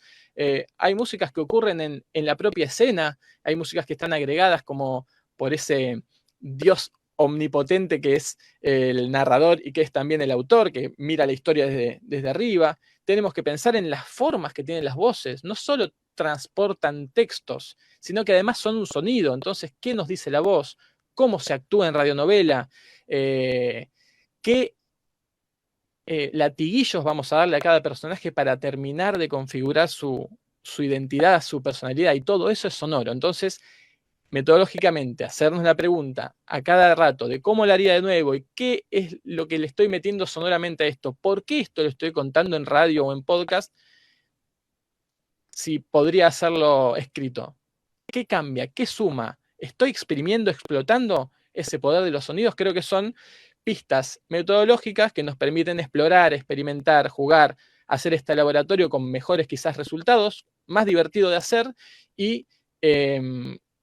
Hay músicas que ocurren en la propia escena, hay músicas que están agregadas como por ese Dios omnipotente que es el narrador y que es también el autor, que mira la historia desde arriba. Tenemos que pensar en las formas que tienen las voces, no solo transportan textos, sino que además son un sonido. Entonces, ¿qué nos dice la voz? ¿Cómo se actúa en radionovela? ¿Qué latiguillos vamos a darle a cada personaje para terminar de configurar su identidad, su personalidad? Y todo eso es sonoro. Entonces, metodológicamente, hacernos la pregunta a cada rato de cómo lo haría de nuevo y qué es lo que le estoy metiendo sonoramente a esto, por qué esto lo estoy contando en radio o en podcast, si podría hacerlo escrito. ¿Qué cambia? ¿Qué suma? ¿Estoy exprimiendo, explotando ese poder de los sonidos? Creo que son pistas metodológicas que nos permiten explorar, experimentar, jugar, hacer este laboratorio con mejores quizás resultados, más divertido de hacer y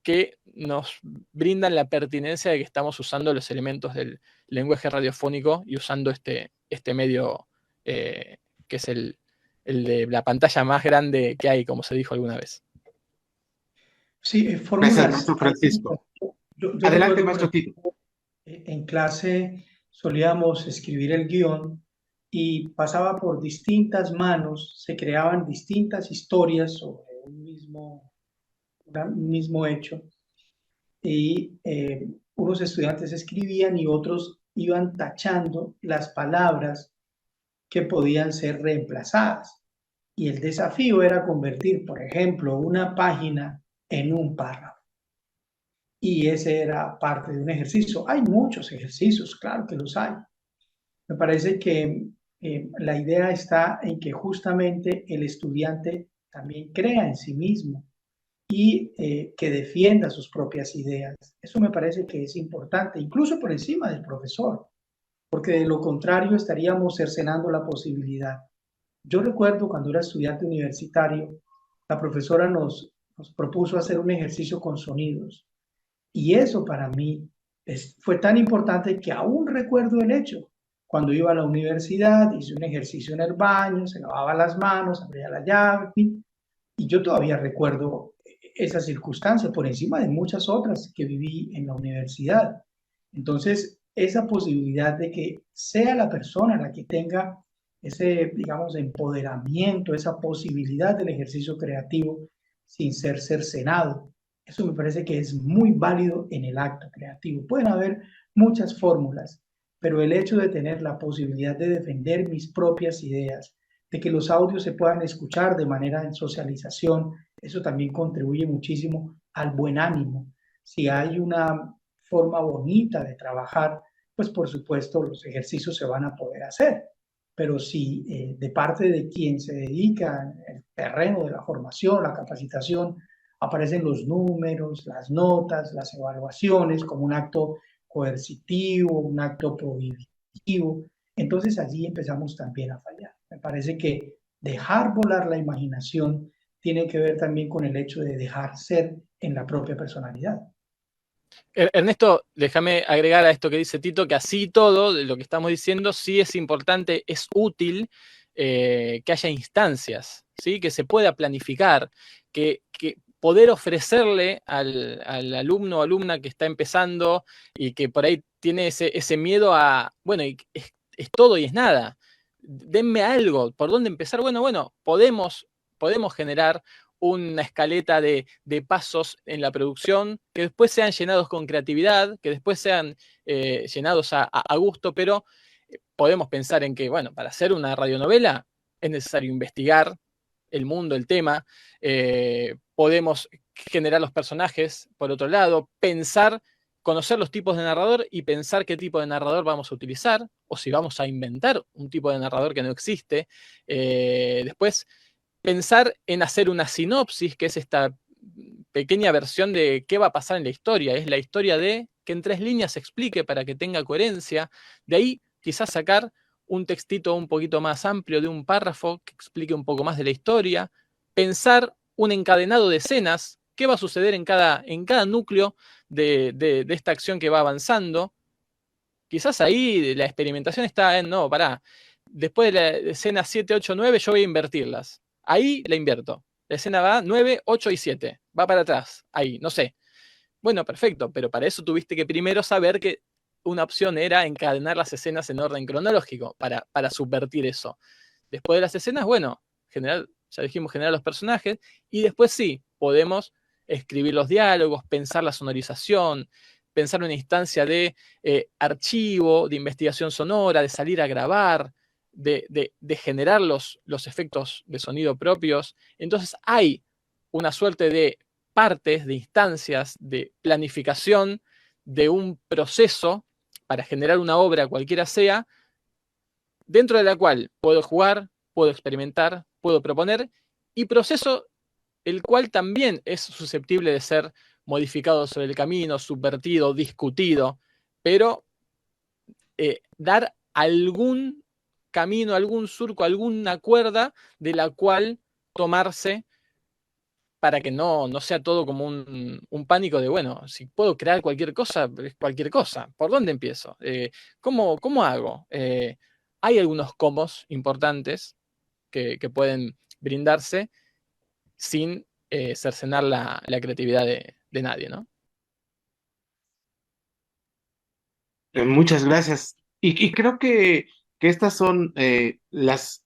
que nos brindan la pertinencia de que estamos usando los elementos del lenguaje radiofónico y usando este medio que es el de la pantalla más grande que hay, como se dijo alguna vez. Sí, Gracias, fórmulas. maestro Francisco. Yo Adelante, recuerdo, maestro Tito. en clase solíamos escribir el guión y pasaba por distintas manos, se creaban distintas historias sobre un mismo hecho y unos estudiantes escribían y otros iban tachando las palabras que podían ser reemplazadas. Y el desafío era convertir, por ejemplo, una página en un párrafo. Y ese era parte de un ejercicio. Hay muchos ejercicios, claro que los hay. Me parece que la idea está en que justamente el estudiante también crea en sí mismo y que defienda sus propias ideas. Eso me parece que es importante, incluso por encima del profesor, porque de lo contrario estaríamos cercenando la posibilidad. Yo recuerdo cuando era estudiante universitario, la profesora nos propuso hacer un ejercicio con sonidos y eso para mí fue tan importante que aún recuerdo el hecho. Cuando iba a la universidad, hice un ejercicio en el baño, se lavaba las manos, abría la llave, y yo todavía recuerdo esa circunstancia por encima de muchas otras que viví en la universidad. Entonces, esa posibilidad de que sea la persona la que tenga ese, digamos, empoderamiento, esa posibilidad del ejercicio creativo sin ser cercenado, eso me parece que es muy válido en el acto creativo. Pueden haber muchas fórmulas, pero el hecho de tener la posibilidad de defender mis propias ideas, de que los audios se puedan escuchar de manera en socialización, eso también contribuye muchísimo al buen ánimo. Si hay una forma bonita de trabajar, pues por supuesto los ejercicios se van a poder hacer. Pero si de parte de quien se dedica al terreno de la formación, la capacitación, aparecen los números, las notas, las evaluaciones como un acto coercitivo, un acto prohibitivo, entonces allí empezamos también a fallar. Me parece que dejar volar la imaginación tiene que ver también con el hecho de dejar ser en la propia personalidad. Ernesto, déjame agregar a esto que dice Tito, que así todo, de lo que estamos diciendo, sí es importante, es útil que haya instancias, ¿sí? Que se pueda planificar, que poder ofrecerle al alumno o alumna que está empezando y que por ahí tiene ese miedo a, bueno, es todo y es nada. Denme algo, ¿por dónde empezar? Bueno, podemos generar una escaleta de pasos en la producción que después sean llenados con creatividad, que después sean llenados a gusto, pero podemos pensar en que, bueno, para hacer una radionovela es necesario investigar el mundo, el tema, podemos generar los personajes, por otro lado, conocer los tipos de narrador y pensar qué tipo de narrador vamos a utilizar, o si vamos a inventar un tipo de narrador que no existe. Después, pensar en hacer una sinopsis, que es esta pequeña versión de qué va a pasar en la historia. Es la historia de que en 3 líneas se explique para que tenga coherencia. De ahí, quizás sacar un textito un poquito más amplio de un párrafo que explique un poco más de la historia. Pensar un encadenado de escenas. ¿Qué va a suceder en cada núcleo de esta acción que va avanzando? Quizás ahí la experimentación está en, no, pará, después de la escena 7, 8, 9, yo voy a invertirlas. Ahí la invierto. La escena va 9, 8 y 7. Va para atrás. Ahí, no sé. Bueno, perfecto, pero para eso tuviste que primero saber que una opción era encadenar las escenas en orden cronológico, para subvertir eso. Después de las escenas, bueno, ya dijimos, generar los personajes, y después sí, podemos escribir los diálogos, pensar la sonorización, pensar una instancia de archivo, de investigación sonora, de salir a grabar, de generar los efectos de sonido propios. Entonces hay una suerte de partes, de instancias, de planificación, de un proceso para generar una obra cualquiera sea, dentro de la cual puedo jugar, puedo experimentar, puedo proponer, y proceso el cual también es susceptible de ser modificado sobre el camino, subvertido, discutido, pero dar algún camino, algún surco, alguna cuerda de la cual tomarse para que no sea todo como un pánico de, bueno, si puedo crear cualquier cosa, es cualquier cosa. ¿Por dónde empiezo? ¿Cómo hago? Hay algunos comos importantes que pueden brindarse sin cercenar la creatividad de nadie, ¿no? Muchas gracias. Y creo que estas son las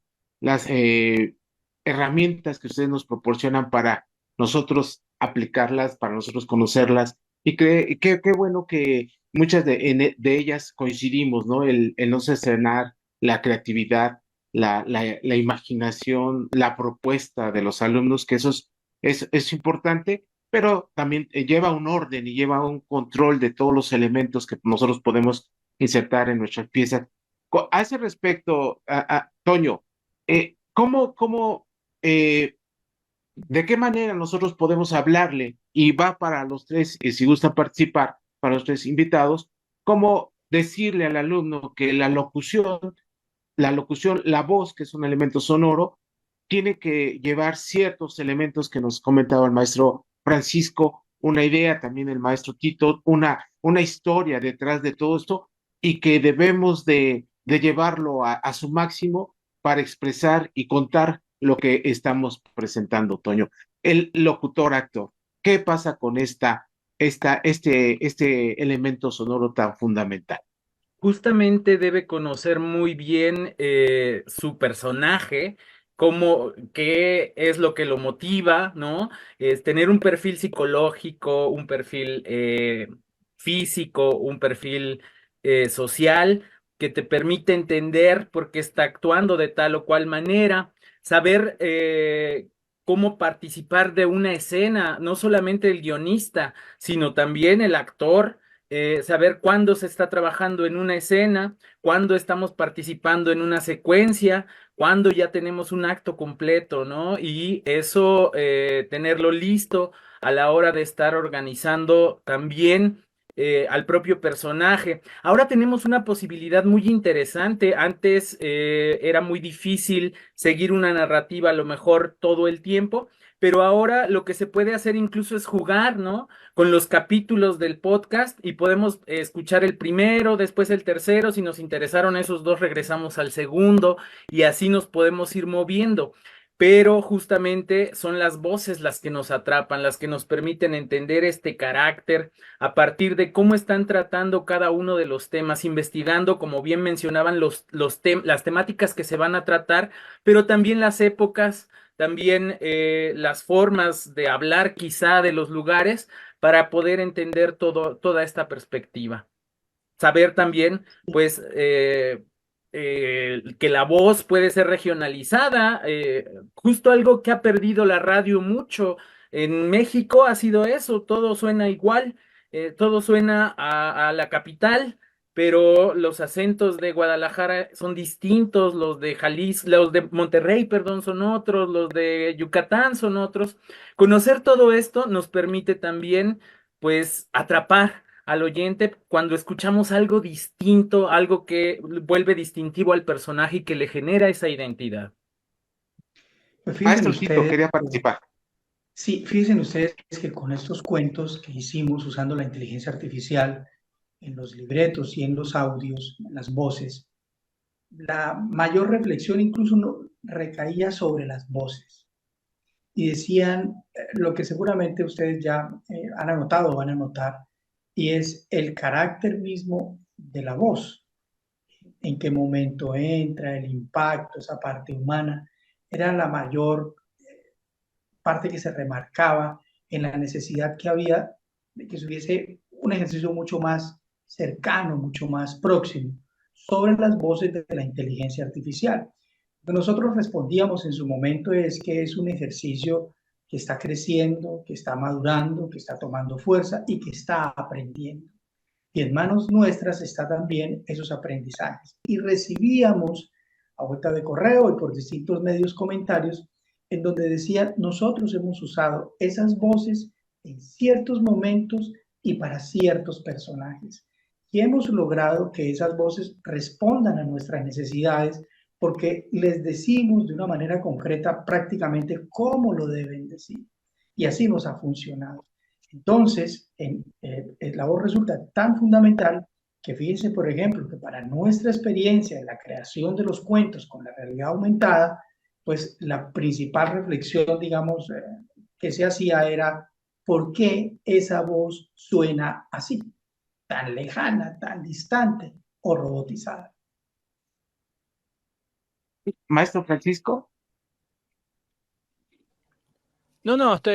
herramientas que ustedes nos proporcionan para nosotros aplicarlas, para nosotros conocerlas. Y qué bueno que muchas de ellas coincidimos, ¿no? El no cercenar la creatividad, la imaginación, la propuesta de los alumnos, que eso es importante, pero también lleva un orden y lleva un control de todos los elementos que nosotros podemos insertar en nuestras piezas. A ese respecto, Toño, ¿cómo, de qué manera nosotros podemos hablarle? Y va para los tres, si gusta participar, para los tres invitados, cómo decirle al alumno que la voz, que es un elemento sonoro, tiene que llevar ciertos elementos que nos comentaba el maestro Francisco, una idea, también el maestro Tito, una historia detrás de todo esto, y que debemos de llevarlo a su máximo para expresar y contar lo que estamos presentando, Toño. El locutor actor, ¿qué pasa con este elemento sonoro tan fundamental? Justamente debe conocer muy bien su personaje, qué es lo que lo motiva, ¿no? Es tener un perfil psicológico, un perfil físico, un perfil social que te permite entender por qué está actuando de tal o cual manera, saber cómo participar de una escena, no solamente el guionista, sino también el actor, saber cuándo se está trabajando en una escena, cuándo estamos participando en una secuencia, cuándo ya tenemos un acto completo, ¿no? Y eso, tenerlo listo a la hora de estar organizando también al propio personaje. Ahora tenemos una posibilidad muy interesante. Antes era muy difícil seguir una narrativa a lo mejor todo el tiempo, pero ahora lo que se puede hacer incluso es jugar, ¿no? Con los capítulos del podcast y podemos escuchar el primero, después el tercero, si nos interesaron esos dos regresamos al segundo y así nos podemos ir moviendo. pero justamente son las voces las que nos atrapan, las que nos permiten entender este carácter a partir de cómo están tratando cada uno de los temas, investigando, como bien mencionaban, las temáticas que se van a tratar, pero también las épocas, también las formas de hablar quizá de los lugares para poder entender toda esta perspectiva. Saber también, pues, que la voz puede ser regionalizada, justo algo que ha perdido la radio mucho. En México ha sido eso, todo suena igual, todo suena a la capital, pero los acentos de Guadalajara son distintos, los de Jalisco, los de Monterrey, perdón, son otros, los de Yucatán son otros. Conocer todo esto nos permite también, pues, atrapar al oyente cuando escuchamos algo distinto, algo que vuelve distintivo al personaje y que le genera esa identidad. Pues fíjense Maestro Tito, ustedes, quería participar. sí, fíjense ustedes que con estos cuentos que hicimos usando la inteligencia artificial en los libretos y en los audios, en las voces, la mayor reflexión incluso no recaía sobre las voces. Y decían lo que seguramente ustedes ya han anotado o van a notar, y es el carácter mismo de la voz, en qué momento entra, el impacto, esa parte humana, era la mayor parte que se remarcaba en la necesidad que había de que se hubiese un ejercicio mucho más cercano, mucho más próximo sobre las voces de la inteligencia artificial. Lo que nosotros respondíamos en su momento es que es un ejercicio que está creciendo, que está madurando, que está tomando fuerza y que está aprendiendo. Y en manos nuestras está también esos aprendizajes. Y recibíamos a vuelta de correo y por distintos medios comentarios en donde decía, nosotros hemos usado esas voces en ciertos momentos y para ciertos personajes. Y hemos logrado que esas voces respondan a nuestras necesidades porque les decimos de una manera concreta prácticamente cómo lo deben decir. Y así nos ha funcionado. Entonces, la voz resulta tan fundamental que fíjense, por ejemplo, que para nuestra experiencia en la creación de los cuentos con la realidad aumentada, pues la principal reflexión, digamos, que se hacía era ¿por qué esa voz suena así, tan lejana, tan distante o robotizada? Maestro Francisco. No, está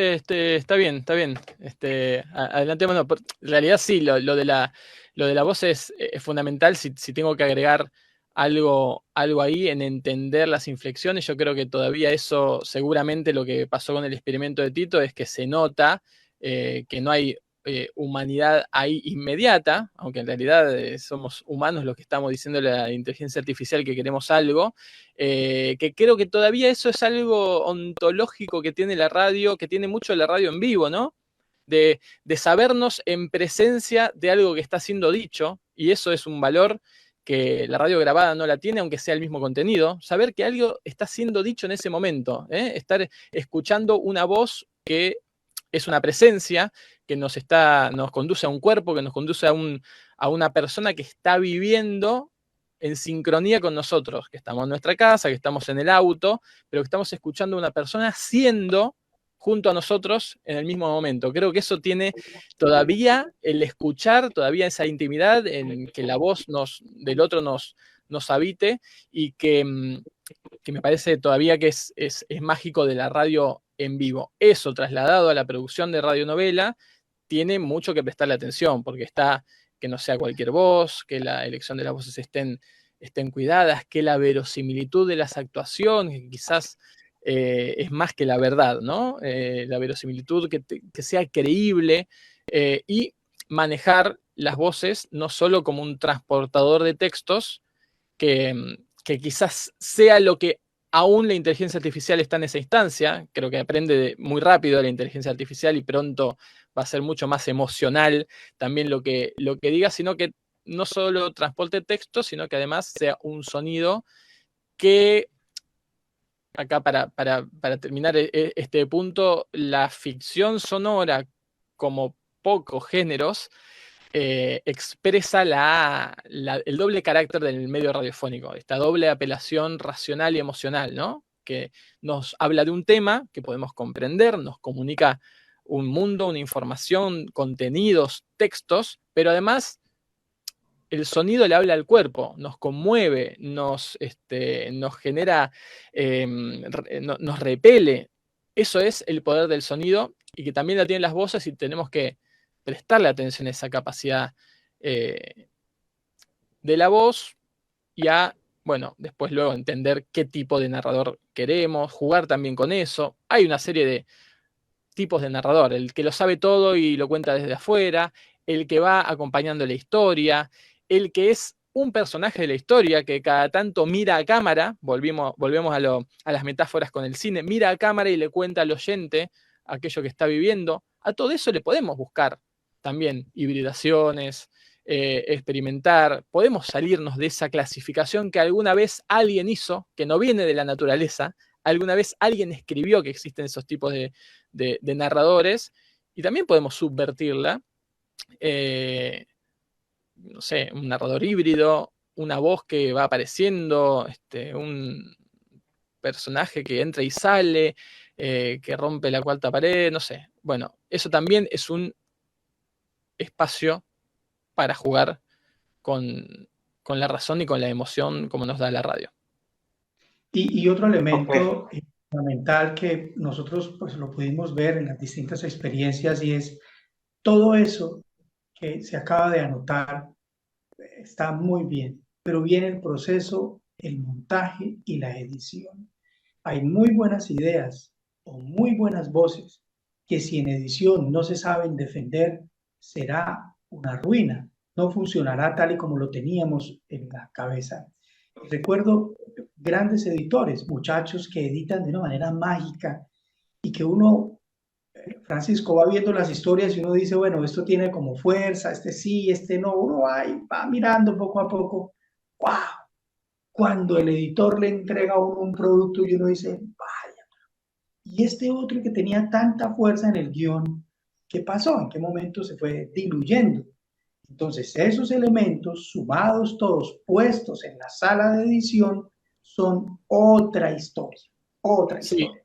bien, está bien. Adelante, bueno, en realidad sí, lo de la voz es fundamental. Si tengo que agregar algo ahí en entender las inflexiones, yo creo que todavía eso, seguramente lo que pasó con el experimento de Tito es que se nota que no hay humanidad ahí inmediata, aunque en realidad somos humanos los que estamos diciendo a la inteligencia artificial que queremos algo, que creo que todavía eso es algo ontológico que tiene la radio, que tiene mucho la radio en vivo, ¿no? De sabernos en presencia de algo que está siendo dicho, y eso es un valor que la radio grabada no la tiene, aunque sea el mismo contenido, saber que algo está siendo dicho en ese momento, estar escuchando una voz que es una presencia que nos conduce a un cuerpo, que nos conduce a una persona que está viviendo en sincronía con nosotros, que estamos en nuestra casa, que estamos en el auto, pero que estamos escuchando a una persona siendo junto a nosotros en el mismo momento. Creo que eso tiene todavía el escuchar, todavía esa intimidad en que la voz del otro nos habite y que me parece todavía que es mágico de la radio en vivo. Eso trasladado a la producción de radionovela tiene mucho que prestarle atención, porque está que no sea cualquier voz, que la elección de las voces estén cuidadas, que la verosimilitud de las actuaciones, que quizás es más que la verdad, ¿no? La verosimilitud que sea creíble y manejar las voces no solo como un transportador de textos, que quizás sea lo que aún la inteligencia artificial está en esa instancia. Creo que aprende muy rápido la inteligencia artificial y pronto va a ser mucho más emocional también lo que diga, sino que no solo transporte texto, sino que además sea un sonido que, acá para terminar este punto, la ficción sonora, como pocos géneros, expresa el doble carácter del medio radiofónico, esta doble apelación racional y emocional, ¿no? que nos habla de un tema que podemos comprender, nos comunica un mundo, una información, contenidos, textos, pero además el sonido le habla al cuerpo, nos conmueve, nos genera, nos repele. Eso es el poder del sonido y que también la tienen las voces y tenemos que prestarle atención a esa capacidad de la voz y bueno, después luego entender qué tipo de narrador queremos, jugar también con eso. Hay una serie de tipos de narrador, el que lo sabe todo y lo cuenta desde afuera, el que va acompañando la historia, el que es un personaje de la historia que cada tanto mira a cámara, volvemos a las metáforas con el cine, mira a cámara y le cuenta al oyente aquello que está viviendo. A todo eso le podemos buscar también hibridaciones, experimentar, podemos salirnos de esa clasificación que alguna vez alguien hizo, que no viene de la naturaleza, alguna vez alguien escribió que existen esos tipos de narradores, y también podemos subvertirla. No sé, un narrador híbrido, una voz que va apareciendo, un personaje que entra y sale, que rompe la cuarta pared, no sé. Bueno, eso también es un espacio para jugar con la razón y con la emoción como nos da la radio. Y otro Ok. elemento fundamental que nosotros pues lo pudimos ver en las distintas experiencias y es todo eso que se acaba de anotar está muy bien, pero viene el proceso, el montaje y la edición. Hay muy buenas ideas o muy buenas voces que si en edición no se saben defender, será una ruina, no funcionará tal y como lo teníamos en la cabeza. Recuerdo grandes editores, muchachos que editan de una manera mágica y que uno, Francisco, va viendo las historias y uno dice, bueno, esto tiene como fuerza, este sí, este no, uno va mirando poco a poco, ¡wow! Cuando el editor le entrega a uno un producto y uno dice, vaya, y este otro que tenía tanta fuerza en el guión, ¿qué pasó? ¿En qué momento se fue diluyendo? Entonces, esos elementos sumados todos, puestos en la sala de edición, son otra historia, otra Sí, historia.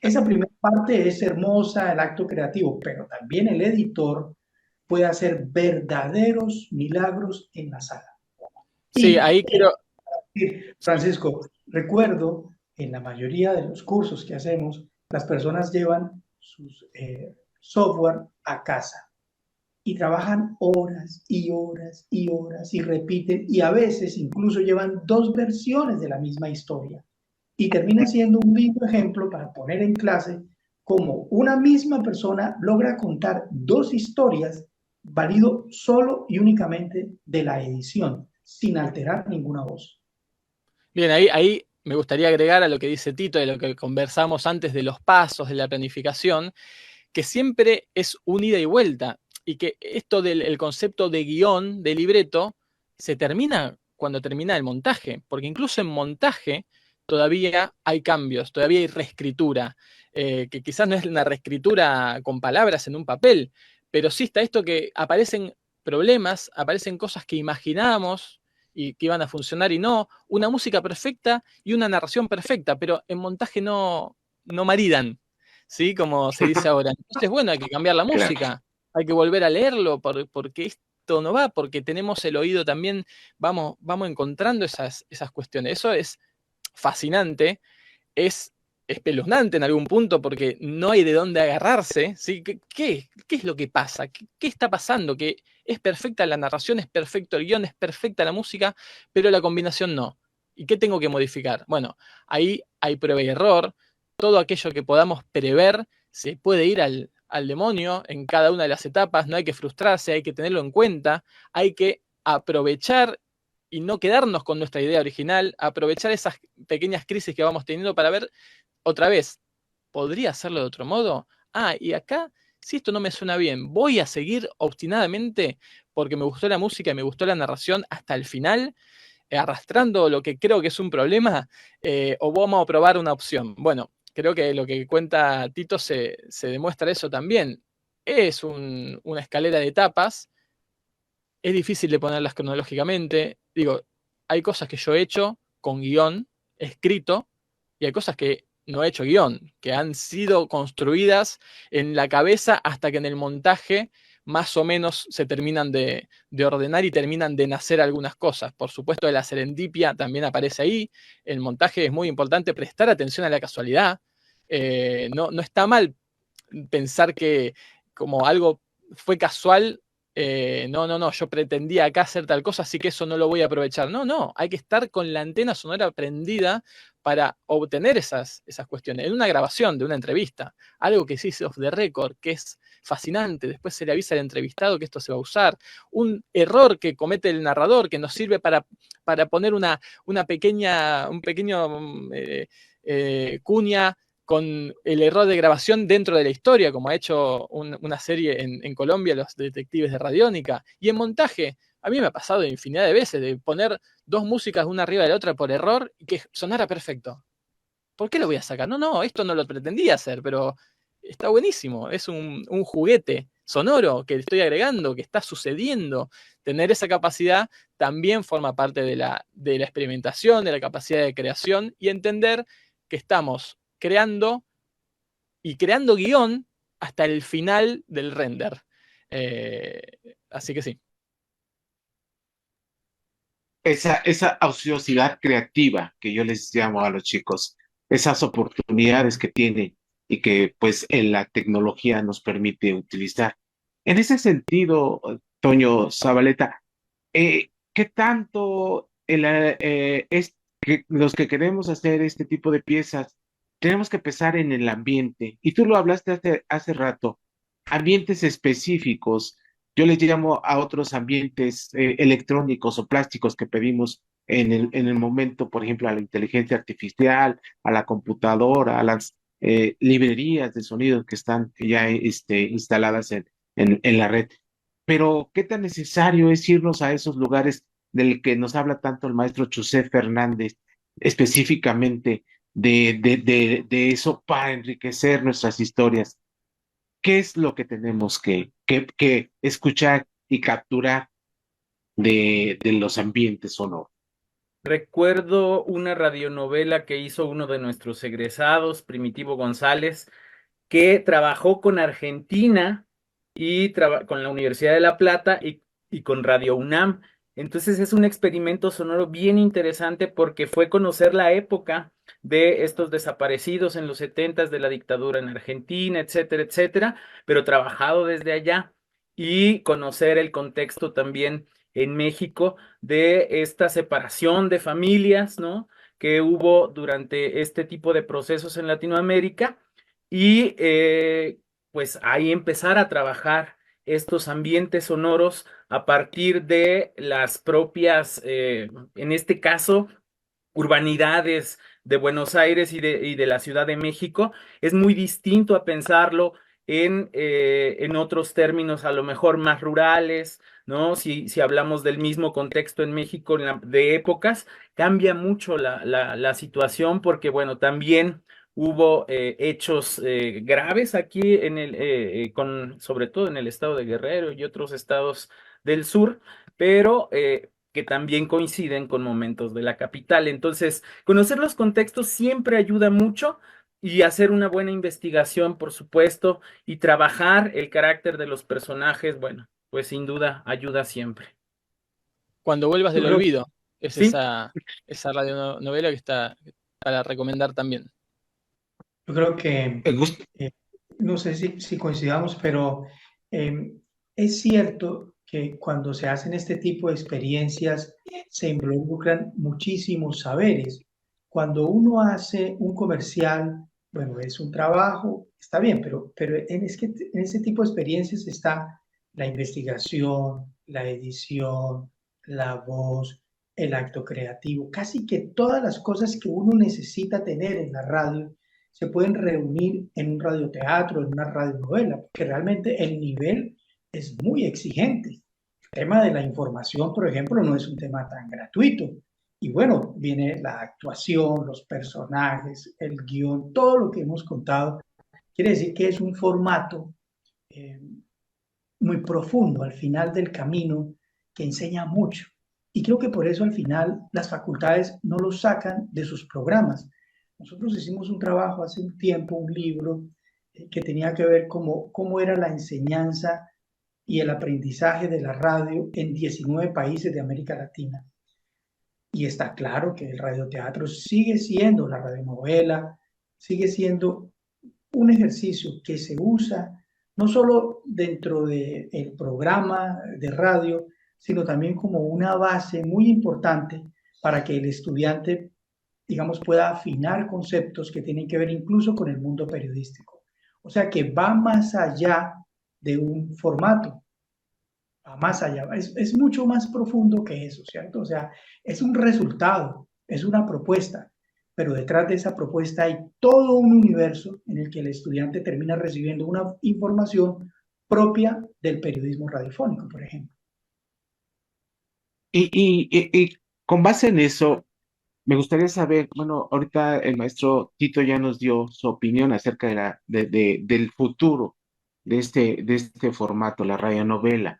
Esa primera parte es hermosa, el acto creativo, pero también el editor puede hacer verdaderos milagros en la sala. sí, Y, ahí quiero... Francisco, recuerdo en la mayoría de los cursos que hacemos, las personas llevan sus software a casa y trabajan horas y horas y horas y repiten y a veces incluso llevan dos versiones de la misma historia y termina siendo un vivo ejemplo para poner en clase cómo una misma persona logra contar dos historias válido solo y únicamente de la edición, sin alterar ninguna voz. Bien, ahí me gustaría agregar a lo que dice Tito, de lo que conversamos antes de los pasos, de la planificación, que siempre es un ida y vuelta, y que esto del concepto de guión, de libreto, se termina cuando termina el montaje, porque incluso en montaje todavía hay cambios, todavía hay reescritura, que quizás no es una reescritura con palabras en un papel, pero sí está esto que aparecen problemas, aparecen cosas que imaginábamos y que iban a funcionar y no, una música perfecta y una narración perfecta, pero en montaje no maridan, ¿sí? Como se dice ahora. Entonces, bueno, hay que cambiar la Claro. música, hay que volver a leerlo, porque esto no va, porque tenemos el oído también, vamos encontrando esas cuestiones. Eso es fascinante, es espeluznante en algún punto, porque no hay de dónde agarrarse, ¿sí? ¿Qué es lo que pasa? ¿Qué está pasando? Que es perfecta la narración, es perfecto el guión, es perfecta la música, pero la combinación no. ¿Y qué tengo que modificar? Bueno, ahí hay prueba y error. Todo aquello que podamos prever se puede ir al demonio en cada una de las etapas. No hay que frustrarse, hay que tenerlo en cuenta, hay que aprovechar y no quedarnos con nuestra idea original, aprovechar esas pequeñas crisis que vamos teniendo para ver otra vez, ¿podría hacerlo de otro modo? Y acá, si esto no me suena bien, voy a seguir obstinadamente porque me gustó la música y me gustó la narración hasta el final, arrastrando lo que creo que es un problema, o vamos a probar una opción. Bueno, creo que lo que cuenta Tito se demuestra eso también. Es una escalera de etapas, es difícil de ponerlas cronológicamente. Digo, hay cosas que yo he hecho con guión escrito y hay cosas que no he hecho guión, que han sido construidas en la cabeza hasta que en el montaje más o menos se terminan de ordenar y terminan de nacer algunas cosas. Por supuesto, la serendipia también aparece ahí. El montaje es muy importante, prestar atención a la casualidad. No está mal pensar que como algo fue casual, no, yo pretendía acá hacer tal cosa, así que eso no lo voy a aprovechar. No, hay que estar con la antena sonora prendida para obtener esas cuestiones. En una grabación de una entrevista, algo que se hizo off the record, que es fascinante, después se le avisa al entrevistado que esto se va a usar, un error que comete el narrador que nos sirve para poner un pequeño cuña con el error de grabación dentro de la historia, como ha hecho una serie en Colombia, Los Detectives de Radiónica, y en montaje. A mí me ha pasado infinidad de veces de poner dos músicas una arriba de la otra por error y que sonara perfecto. ¿Por qué lo voy a sacar? No, esto no lo pretendía hacer, pero está buenísimo. Es un juguete sonoro que le estoy agregando, que está sucediendo. Tener esa capacidad también forma parte de la experimentación, de la capacidad de creación y entender que estamos creando guión hasta el final del render. Así que sí. Esa ociosidad creativa que yo les llamo a los chicos, esas oportunidades que tienen y que pues en la tecnología nos permite utilizar. En ese sentido, Toño Zabaleta, ¿qué tanto los que queremos hacer este tipo de piezas tenemos que pensar en el ambiente? Y tú lo hablaste hace rato, ambientes específicos. Yo les llamo a otros ambientes electrónicos o plásticos que pedimos en el momento, por ejemplo, a la inteligencia artificial, a la computadora, a las librerías de sonido que están ya instaladas en la red. Pero, ¿qué tan necesario es irnos a esos lugares del que nos habla tanto el maestro José Fernández, específicamente de eso para enriquecer nuestras historias? ¿Qué es lo que tenemos que escuchar y capturar de los ambientes sonoros? Recuerdo una radionovela que hizo uno de nuestros egresados, Primitivo González, que trabajó con Argentina y con la Universidad de La Plata y con Radio UNAM. Entonces es un experimento sonoro bien interesante porque fue conocer la época de estos desaparecidos en los 70s de la dictadura en Argentina, etcétera, etcétera, pero trabajado desde allá y conocer el contexto también en México de esta separación de familias, ¿no? Que hubo durante este tipo de procesos en Latinoamérica y pues ahí empezar a trabajar estos ambientes sonoros a partir de las propias, en este caso, urbanidades de Buenos Aires y de la Ciudad de México. Es muy distinto a pensarlo en otros términos, a lo mejor más rurales, ¿no? Si hablamos del mismo contexto en México de épocas, cambia mucho la situación porque, bueno, también hubo hechos graves aquí sobre todo en el estado de Guerrero y otros estados del sur, pero que también coinciden con momentos de la capital. Entonces, conocer los contextos siempre ayuda mucho y hacer una buena investigación, por supuesto, y trabajar el carácter de los personajes, bueno, pues sin duda ayuda siempre. Cuando vuelvas del olvido, es ¿Sí? esa radionovela que está para recomendar también. Yo creo que, Me gusta. no sé si coincidamos, pero es cierto que cuando se hacen este tipo de experiencias se involucran muchísimos saberes. Cuando uno hace un comercial, bueno, es un trabajo, está bien, pero en ese tipo de experiencias está la investigación, la edición, la voz, el acto creativo, casi que todas las cosas que uno necesita tener en la radio se pueden reunir en un radioteatro, en una radionovela, porque realmente el nivel es muy exigente. El tema de la información, por ejemplo, no es un tema tan gratuito. Y bueno, viene la actuación, los personajes, el guión, todo lo que hemos contado. Quiere decir que es un formato eh, muy profundo al final del camino que enseña mucho. Y creo que por eso al final las facultades no lo sacan de sus programas, Nosotros hicimos un trabajo hace un tiempo, un libro que tenía que ver cómo era la enseñanza y el aprendizaje de la radio en 19 países de América Latina. Y está claro que el radioteatro sigue siendo la radionovela, sigue siendo un ejercicio que se usa no solo dentro del programa de radio, sino también como una base muy importante para que el estudiante, digamos, pueda afinar conceptos que tienen que ver incluso con el mundo periodístico. O sea que va más allá de un formato, va más allá, es mucho más profundo que eso, ¿cierto? O sea, es un resultado, es una propuesta, pero detrás de esa propuesta hay todo un universo en el que el estudiante termina recibiendo una información propia del periodismo radiofónico, por ejemplo. Y con base en eso, me gustaría saber, bueno, ahorita el maestro Tito ya nos dio su opinión acerca del futuro de este formato, la radionovela.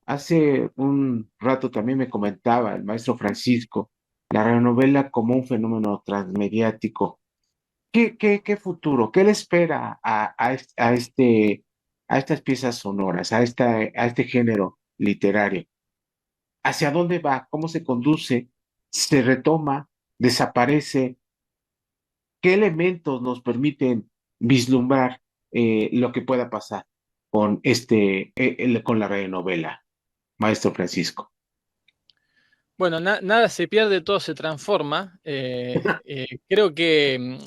Hace un rato también me comentaba el maestro Francisco, la radionovela como un fenómeno transmediático. ¿Qué futuro? ¿Qué le espera a estas piezas sonoras, a este género literario? ¿Hacia dónde va? ¿Cómo se conduce? ¿Se retoma? ¿Desaparece? ¿Qué elementos nos permiten vislumbrar lo que pueda pasar con con la radionovela, maestro Francisco? Bueno, nada se pierde, todo se transforma. Creo que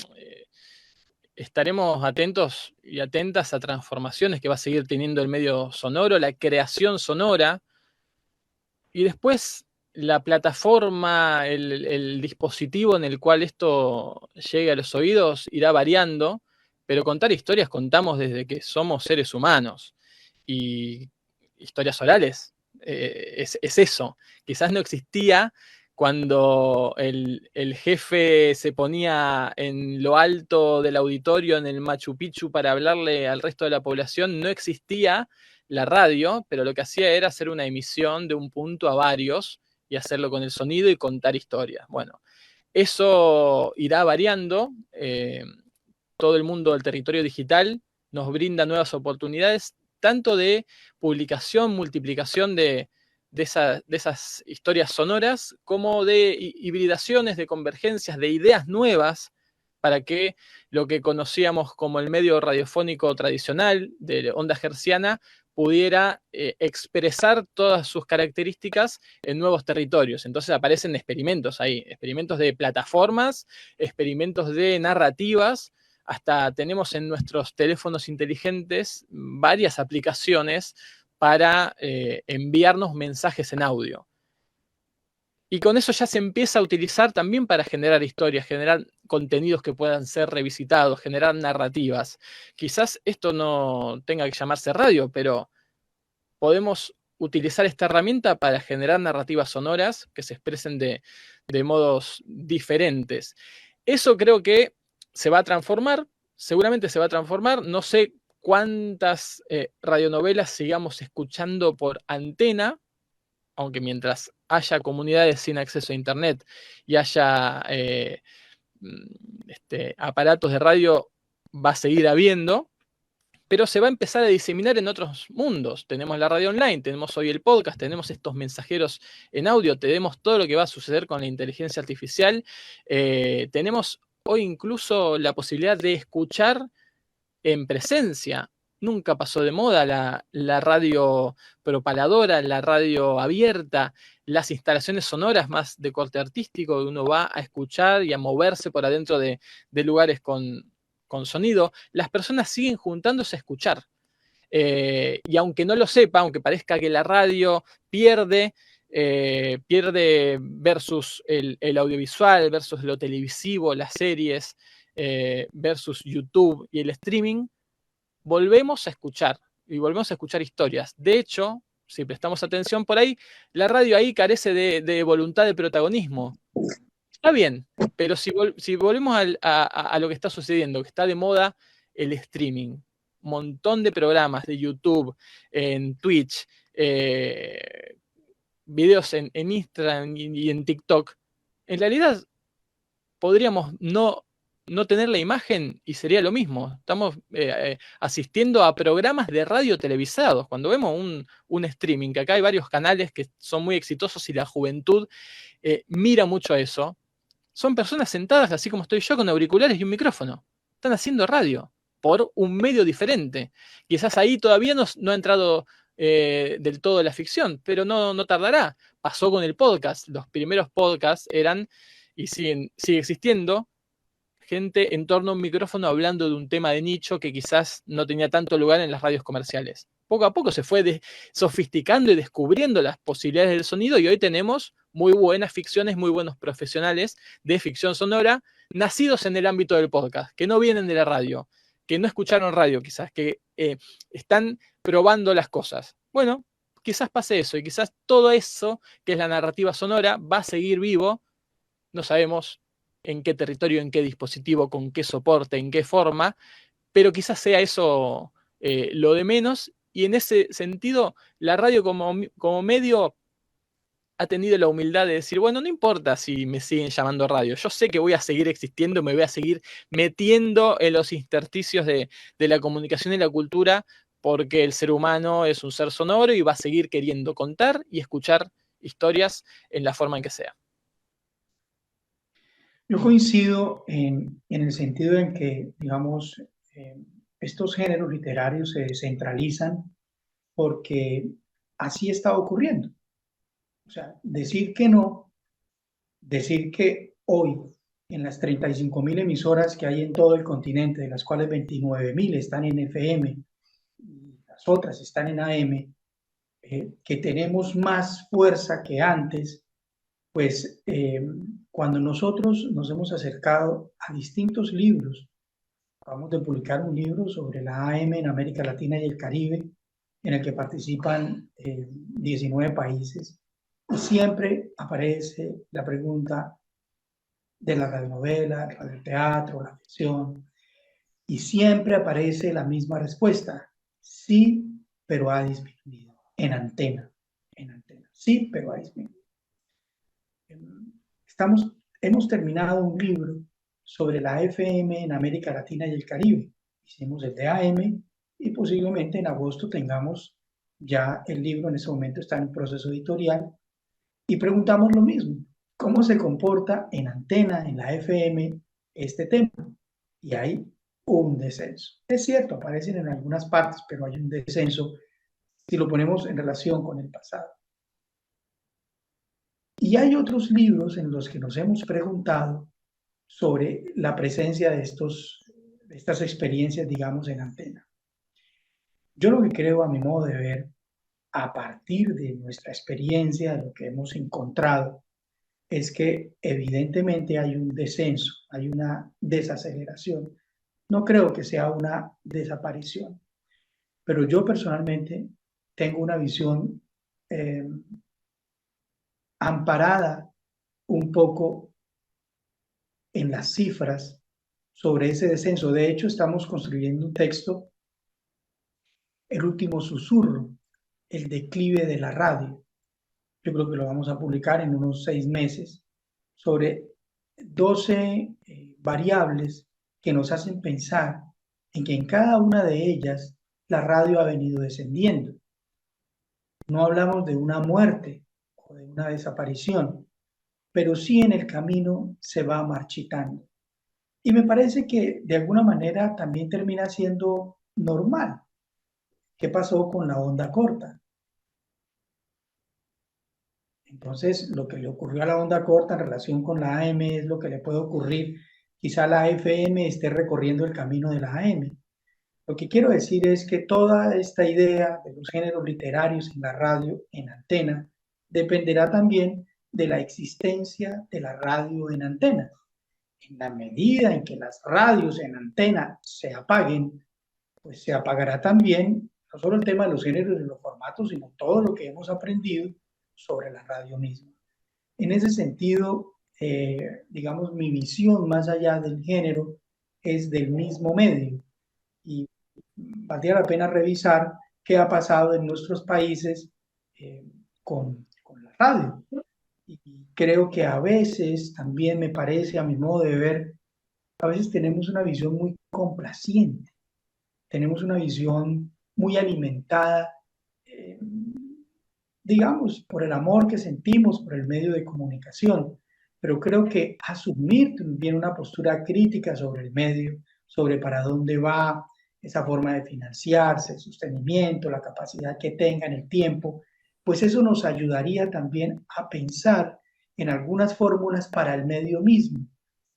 estaremos atentos y atentas a transformaciones que va a seguir teniendo el medio sonoro, la creación sonora, y después la plataforma, el dispositivo en el cual esto llegue a los oídos irá variando, pero contar historias contamos desde que somos seres humanos. Y historias orales es eso. Quizás no existía cuando el jefe se ponía en lo alto del auditorio en el Machu Picchu para hablarle al resto de la población, no existía la radio, pero lo que hacía era hacer una emisión de un punto a varios y hacerlo con el sonido y contar historias. Bueno, eso irá variando. Todo el mundo del territorio digital nos brinda nuevas oportunidades, tanto de publicación, multiplicación de esas historias sonoras, como de hibridaciones, de convergencias, de ideas nuevas, para que lo que conocíamos como el medio radiofónico tradicional de onda hertziana pudiera expresar todas sus características en nuevos territorios. Entonces aparecen experimentos ahí, experimentos de plataformas, experimentos de narrativas, hasta tenemos en nuestros teléfonos inteligentes varias aplicaciones para enviarnos mensajes en audio. Y con eso ya se empieza a utilizar también para generar historias, generar contenidos que puedan ser revisitados, generar narrativas. Quizás esto no tenga que llamarse radio, pero podemos utilizar esta herramienta para generar narrativas sonoras que se expresen de modos diferentes. Eso creo que se va a transformar, seguramente se va a transformar. No sé cuántas radionovelas sigamos escuchando por antena, aunque mientras haya comunidades sin acceso a internet y haya aparatos de radio, va a seguir habiendo, pero se va a empezar a diseminar en otros mundos. Tenemos la radio online, tenemos hoy el podcast, tenemos estos mensajeros en audio, tenemos todo lo que va a suceder con la inteligencia artificial, tenemos hoy incluso la posibilidad de escuchar en presencia. Nunca pasó de moda la radio propaladora, la radio abierta, las instalaciones sonoras más de corte artístico, que uno va a escuchar y a moverse por adentro de lugares con sonido. Las personas siguen juntándose a escuchar. Y aunque no lo sepa, aunque parezca que la radio pierde versus el audiovisual, versus lo televisivo, las series, versus YouTube y el streaming, volvemos a escuchar y volvemos a escuchar historias. De hecho, si prestamos atención por ahí, la radio ahí carece de voluntad de protagonismo. Está bien, pero si volvemos a lo que está sucediendo, que está de moda el streaming, montón de programas de YouTube, en Twitch, videos en Instagram y en TikTok, en realidad podríamos no no tener la imagen y sería lo mismo. Estamos asistiendo a programas de radio televisados. Cuando vemos un streaming, que acá hay varios canales que son muy exitosos y la juventud mira mucho a eso, son personas sentadas, así como estoy yo, con auriculares y un micrófono. Están haciendo radio por un medio diferente. Quizás ahí todavía no ha entrado del todo la ficción, pero no tardará. Pasó con el podcast. Los primeros podcasts eran, y sigue existiendo, gente en torno a un micrófono hablando de un tema de nicho que quizás no tenía tanto lugar en las radios comerciales. Poco a poco se fue sofisticando y descubriendo las posibilidades del sonido y hoy tenemos muy buenas ficciones, muy buenos profesionales de ficción sonora nacidos en el ámbito del podcast, que no vienen de la radio, que no escucharon radio quizás, que están probando las cosas. Bueno, quizás pase eso y quizás todo eso que es la narrativa sonora va a seguir vivo, no sabemos en qué territorio, en qué dispositivo, con qué soporte, en qué forma, pero quizás sea eso lo de menos, y en ese sentido la radio como medio ha tenido la humildad de decir, bueno, no importa si me siguen llamando radio, yo sé que voy a seguir existiendo, me voy a seguir metiendo en los intersticios de la comunicación y la cultura, porque el ser humano es un ser sonoro y va a seguir queriendo contar y escuchar historias en la forma en que sea. Yo coincido en el sentido en que, digamos, estos géneros literarios se descentralizan porque así está ocurriendo. O sea, decir que no, decir que hoy en las 35.000 emisoras que hay en todo el continente, de las cuales 29.000 están en FM y las otras están en AM, que tenemos más fuerza que antes, pues cuando nosotros nos hemos acercado a distintos libros, acabamos de publicar un libro sobre la AM en América Latina y el Caribe, en el que participan 19 países, y siempre aparece la pregunta de la radionovela, el radioteatro, la ficción, y siempre aparece la misma respuesta: sí, pero ha disminuido en antena, sí, pero ha disminuido. Hemos terminado un libro sobre la FM en América Latina y el Caribe. Hicimos el de AM y posiblemente en agosto tengamos ya el libro. En ese momento está en proceso editorial y preguntamos lo mismo: ¿cómo se comporta en antena, en la FM, este tema? Y hay un descenso. Es cierto, aparecen en algunas partes, pero hay un descenso si lo ponemos en relación con el pasado. Y hay otros libros en los que nos hemos preguntado sobre la presencia de estas experiencias, digamos, en antena. Yo lo que creo, a mi modo de ver, a partir de nuestra experiencia, de lo que hemos encontrado, es que evidentemente hay un descenso, hay una desaceleración. No creo que sea una desaparición, pero yo personalmente tengo una visión amparada un poco en las cifras sobre ese descenso. De hecho, estamos construyendo un texto, El último susurro, el declive de la radio. Yo creo que lo vamos a publicar en unos 6 meses, sobre 12 variables que nos hacen pensar en que en cada una de ellas la radio ha venido descendiendo. No hablamos de una muerte o de una desaparición, pero sí en el camino se va marchitando. Y me parece que de alguna manera también termina siendo normal. ¿Qué pasó con la onda corta? Entonces, lo que le ocurrió a la onda corta en relación con la AM es lo que le puede ocurrir. Quizá la FM esté recorriendo el camino de la AM. Lo que quiero decir es que toda esta idea de los géneros literarios en la radio, en antena, dependerá también de la existencia de la radio en antena. En la medida en que las radios en antena se apaguen, pues se apagará también no solo el tema de los géneros y los formatos, sino todo lo que hemos aprendido sobre la radio misma. En ese sentido, digamos, mi visión más allá del género es del mismo medio, y valdría la pena revisar qué ha pasado en nuestros países con la radio. Y creo que a veces también me parece, a mi modo de ver, a veces tenemos una visión muy complaciente, tenemos una visión muy alimentada, eh, digamos, por el amor que sentimos por el medio de comunicación, pero creo que asumir también una postura crítica sobre el medio, sobre para dónde va esa forma de financiarse, el sostenimiento, la capacidad que tenga en el tiempo, pues eso nos ayudaría también a pensar en algunas fórmulas para el medio mismo.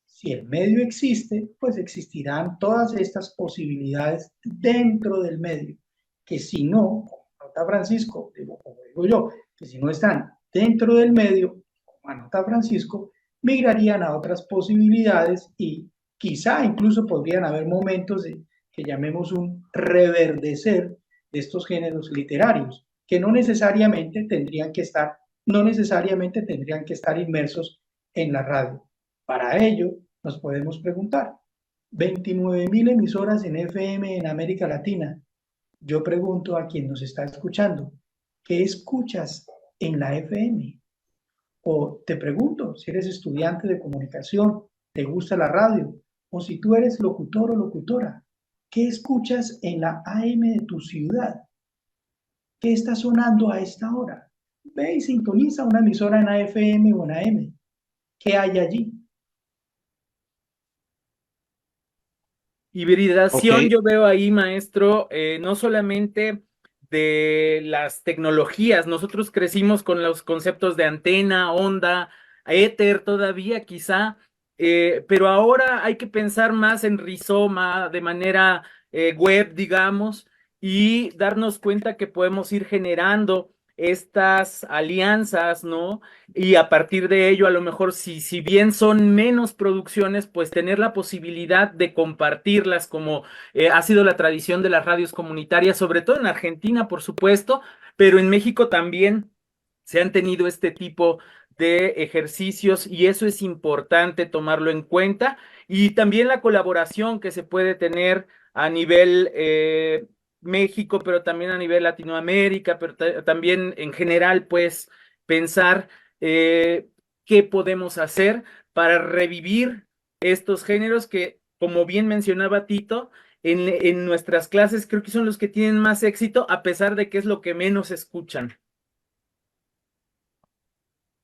Si el medio existe, pues existirán todas estas posibilidades dentro del medio, que si no, como anota Francisco, como digo yo, que si no están dentro del medio, como anota Francisco, migrarían a otras posibilidades y quizá incluso podrían haber momentos de que llamemos un reverdecer de estos géneros literarios, que no necesariamente tendrían que estar inmersos en la radio. Para ello, nos podemos preguntar, 29.000 emisoras en FM en América Latina. Yo pregunto a quien nos está escuchando, ¿qué escuchas en la FM? O te pregunto, si eres estudiante de comunicación, ¿te gusta la radio? O si tú eres locutor o locutora, ¿qué escuchas en la AM de tu ciudad? ¿Qué está sonando a esta hora? Ve y sintoniza una emisora en AFM o en AM. ¿Qué hay allí? Ok, Hibridación yo veo ahí, maestro, no solamente de las tecnologías, nosotros crecimos con los conceptos de antena, onda, éter todavía quizá, pero ahora hay que pensar más en rizoma, de manera web, digamos, y darnos cuenta que podemos ir generando estas alianzas, ¿no? Y a partir de ello, a lo mejor, si bien son menos producciones, pues tener la posibilidad de compartirlas, como ha sido la tradición de las radios comunitarias, sobre todo en Argentina, por supuesto, pero en México también se han tenido este tipo de ejercicios y eso es importante tomarlo en cuenta. Y también la colaboración que se puede tener a nivel México, pero también a nivel Latinoamérica, pero también en general, pues pensar eh, qué podemos hacer para revivir estos géneros que, como bien mencionaba Tito, en nuestras clases creo que son los que tienen más éxito, a pesar de que es lo que menos escuchan.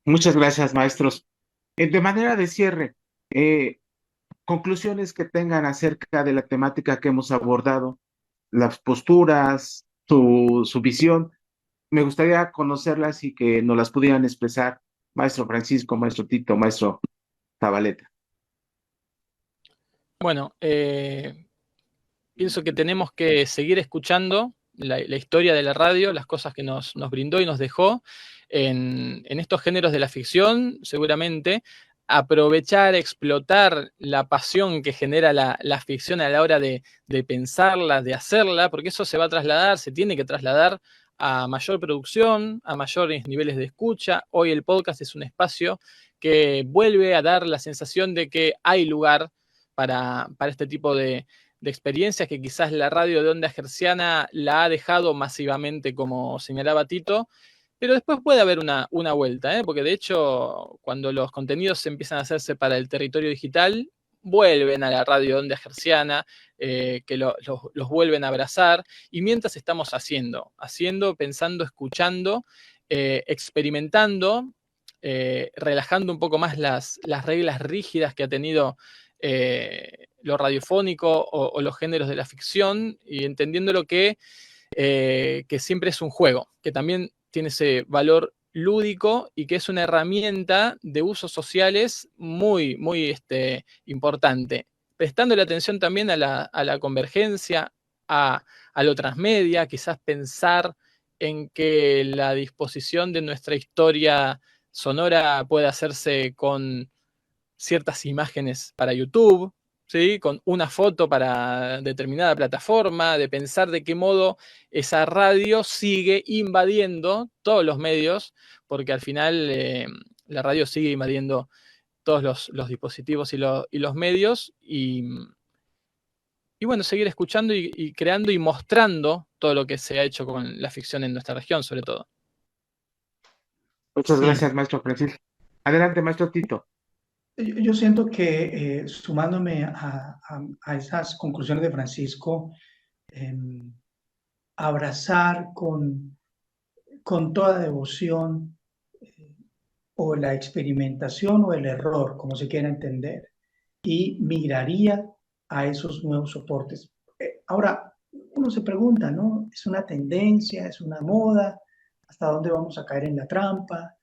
muchas gracias, maestros. De manera de cierre, eh, conclusiones que tengan acerca de la temática que hemos abordado, las posturas, su visión. Me gustaría conocerlas y que nos las pudieran expresar, maestro Francisco, maestro Tito, maestro Zabaleta. Bueno, pienso que tenemos que seguir escuchando la historia de la radio, las cosas que nos brindó y nos dejó en estos géneros de la ficción, seguramente. Aprovechar, explotar la pasión que genera la ficción a la hora de pensarla, de hacerla, porque eso se va a trasladar, se tiene que trasladar a mayor producción, a mayores niveles de escucha. Hoy el podcast es un espacio que vuelve a dar la sensación de que hay lugar para este tipo de experiencias que quizás la radio de onda hertziana la ha dejado masivamente, como señalaba Tito, pero después puede haber una vuelta, ¿eh? Porque de hecho, cuando los contenidos empiezan a hacerse para el territorio digital, vuelven a la radio de onda hertziana, que los vuelven a abrazar, y mientras estamos haciendo, pensando, escuchando, experimentando, relajando un poco más las reglas rígidas que ha tenido lo radiofónico o los géneros de la ficción y entendiendo lo que siempre es un juego, que también tiene ese valor lúdico y que es una herramienta de usos sociales muy, muy importante, prestándole atención también a la convergencia, a lo transmedia, quizás pensar en que la disposición de nuestra historia sonora puede hacerse con ciertas imágenes para YouTube, ¿sí? Con una foto para determinada plataforma, de pensar de qué modo esa radio sigue invadiendo todos los medios, porque al final la radio sigue invadiendo todos los dispositivos y los medios, y bueno, seguir escuchando y creando y mostrando todo lo que se ha hecho con la ficción en nuestra región, sobre todo. Muchas Sí, gracias, maestro Francisco. Adelante, maestro Tito. Yo siento que sumándome a esas conclusiones de Francisco, em, abrazar con toda devoción o la experimentación o el error, como se quiera entender, y migraría a esos nuevos soportes. Ahora, uno se pregunta, ¿no? ¿Es una tendencia? ¿Es una moda? ¿Hasta dónde vamos a caer en la trampa?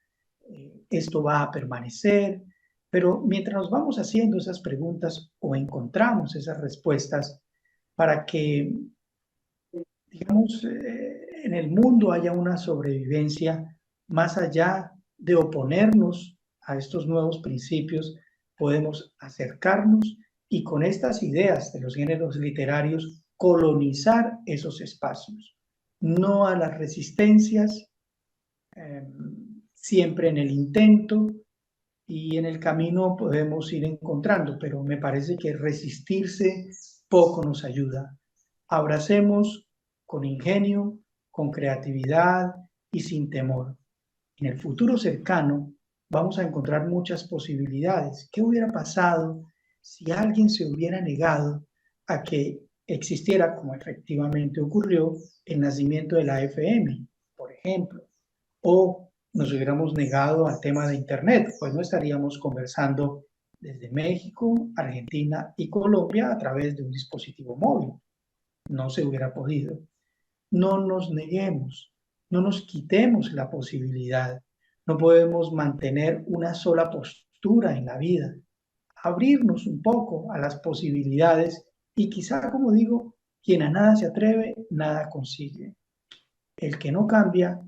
¿Esto va a permanecer? Pero mientras nos vamos haciendo esas preguntas o encontramos esas respuestas para que, digamos, en el mundo haya una sobrevivencia más allá de oponernos a estos nuevos principios, podemos acercarnos y con estas ideas de los géneros literarios colonizar esos espacios, no a las resistencias, siempre en el intento y en el camino podemos ir encontrando, pero me parece que resistirse poco nos ayuda. Abracemos con ingenio, con creatividad y sin temor. En el futuro cercano vamos a encontrar muchas posibilidades. ¿Qué hubiera pasado si alguien se hubiera negado a que existiera, como efectivamente ocurrió, el nacimiento de la FM, por ejemplo? O nos hubiéramos negado al tema de Internet, pues no estaríamos conversando desde México, Argentina y Colombia a través de un dispositivo móvil. No se hubiera podido. No nos neguemos, no nos quitemos la posibilidad. No podemos mantener una sola postura en la vida. Abrirnos un poco a las posibilidades y quizá, como digo, quien a nada se atreve, nada consigue. El que no cambia,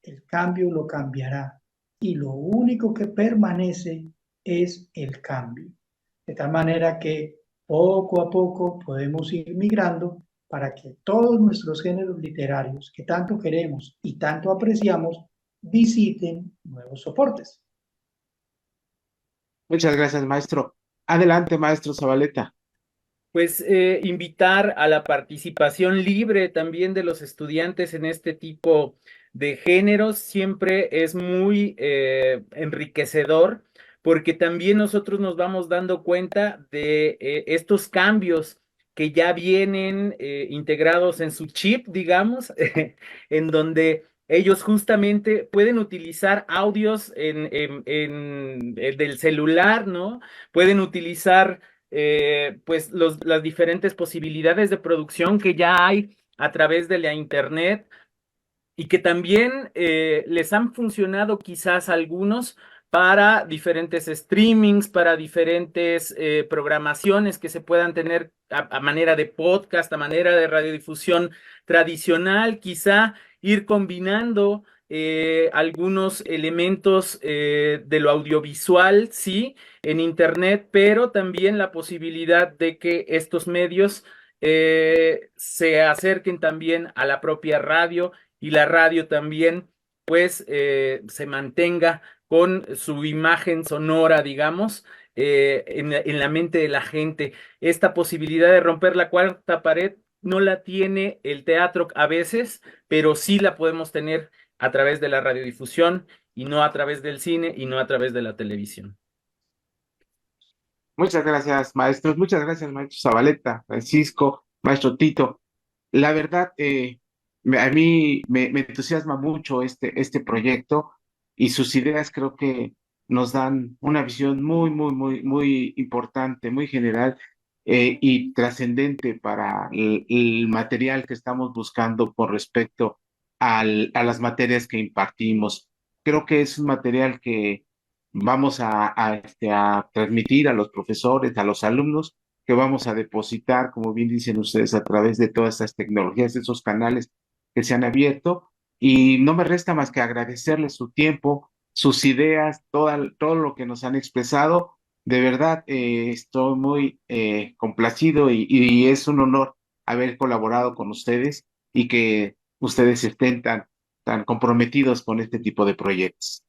el cambio lo cambiará. Y lo único que permanece es el cambio. De tal manera que poco a poco podemos ir migrando para que todos nuestros géneros literarios que tanto queremos y tanto apreciamos visiten nuevos soportes. Muchas gracias, maestro. Adelante, maestro Zabaleta. Pues invitar a la participación libre también de los estudiantes en este tipo de géneros siempre es muy enriquecedor, porque también nosotros nos vamos dando cuenta de estos cambios que ya vienen integrados en su chip, digamos, en donde ellos justamente pueden utilizar audios del celular, ¿no? Pueden utilizar pues las diferentes posibilidades de producción que ya hay a través de la internet y que también les han funcionado quizás algunos para diferentes streamings, para diferentes programaciones que se puedan tener a manera de podcast, a manera de radiodifusión tradicional, quizá ir combinando algunos elementos de lo audiovisual, sí, en internet, pero también la posibilidad de que estos medios se acerquen también a la propia radio y la radio también, pues, se mantenga con su imagen sonora, digamos, en la mente de la gente. Esta posibilidad de romper la cuarta pared no la tiene el teatro a veces, pero sí la podemos tener a través de la radiodifusión y no a través del cine y no a través de la televisión. Muchas gracias, maestros. Muchas gracias, maestro Zabaleta, Francisco, maestro Tito. La verdad, a mí me entusiasma mucho este proyecto y sus ideas creo que nos dan una visión muy importante, muy general y trascendente para el material que estamos buscando con respecto a las materias que impartimos. Creo que es un material que vamos a transmitir a los profesores, a los alumnos, que vamos a depositar, como bien dicen ustedes, a través de todas estas tecnologías, esos canales que se han abierto. Y no me resta más que agradecerles su tiempo, sus ideas, todo lo que nos han expresado. De verdad, estoy muy complacido y es un honor haber colaborado con ustedes y que ustedes estén tan comprometidos con este tipo de proyectos.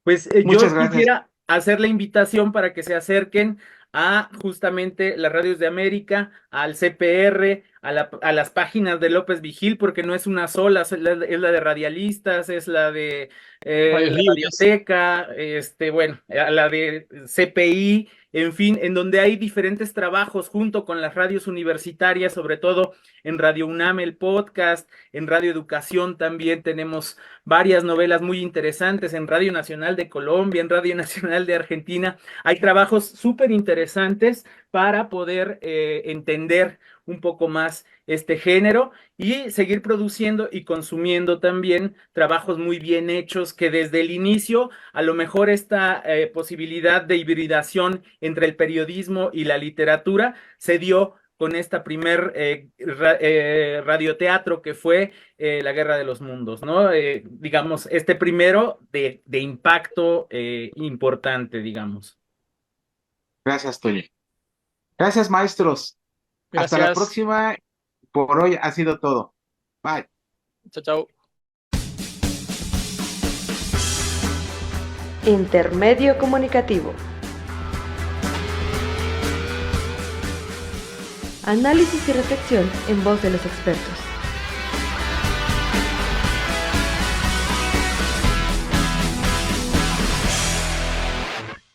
Pues Muchas yo gracias. quisiera hacer la invitación para que se acerquen a justamente las radios de América, al CPR, a las páginas de López Vigil, porque no es una sola, es la de Radialistas, es la de Radios la libres. Radioteca, bueno, a la de CPI, en fin, en donde hay diferentes trabajos junto con las radios universitarias, sobre todo en Radio UNAM, el podcast, en Radio Educación también tenemos varias novelas muy interesantes, en Radio Nacional de Colombia, en Radio Nacional de Argentina. Hay trabajos súper interesantes para poder entender un poco más este género y seguir produciendo y consumiendo también trabajos muy bien hechos que desde el inicio, a lo mejor esta posibilidad de hibridación entre el periodismo y la literatura se dio con esta primer radioteatro que fue La Guerra de los Mundos, ¿no? Digamos, este primero de impacto importante, digamos. Gracias, Toño. Gracias, maestros. Hasta la Gracias. próxima. Por hoy ha sido todo. Bye. Chao, chao. Intermedio comunicativo. Análisis y reflexión en voz de los expertos.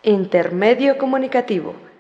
Intermedio comunicativo.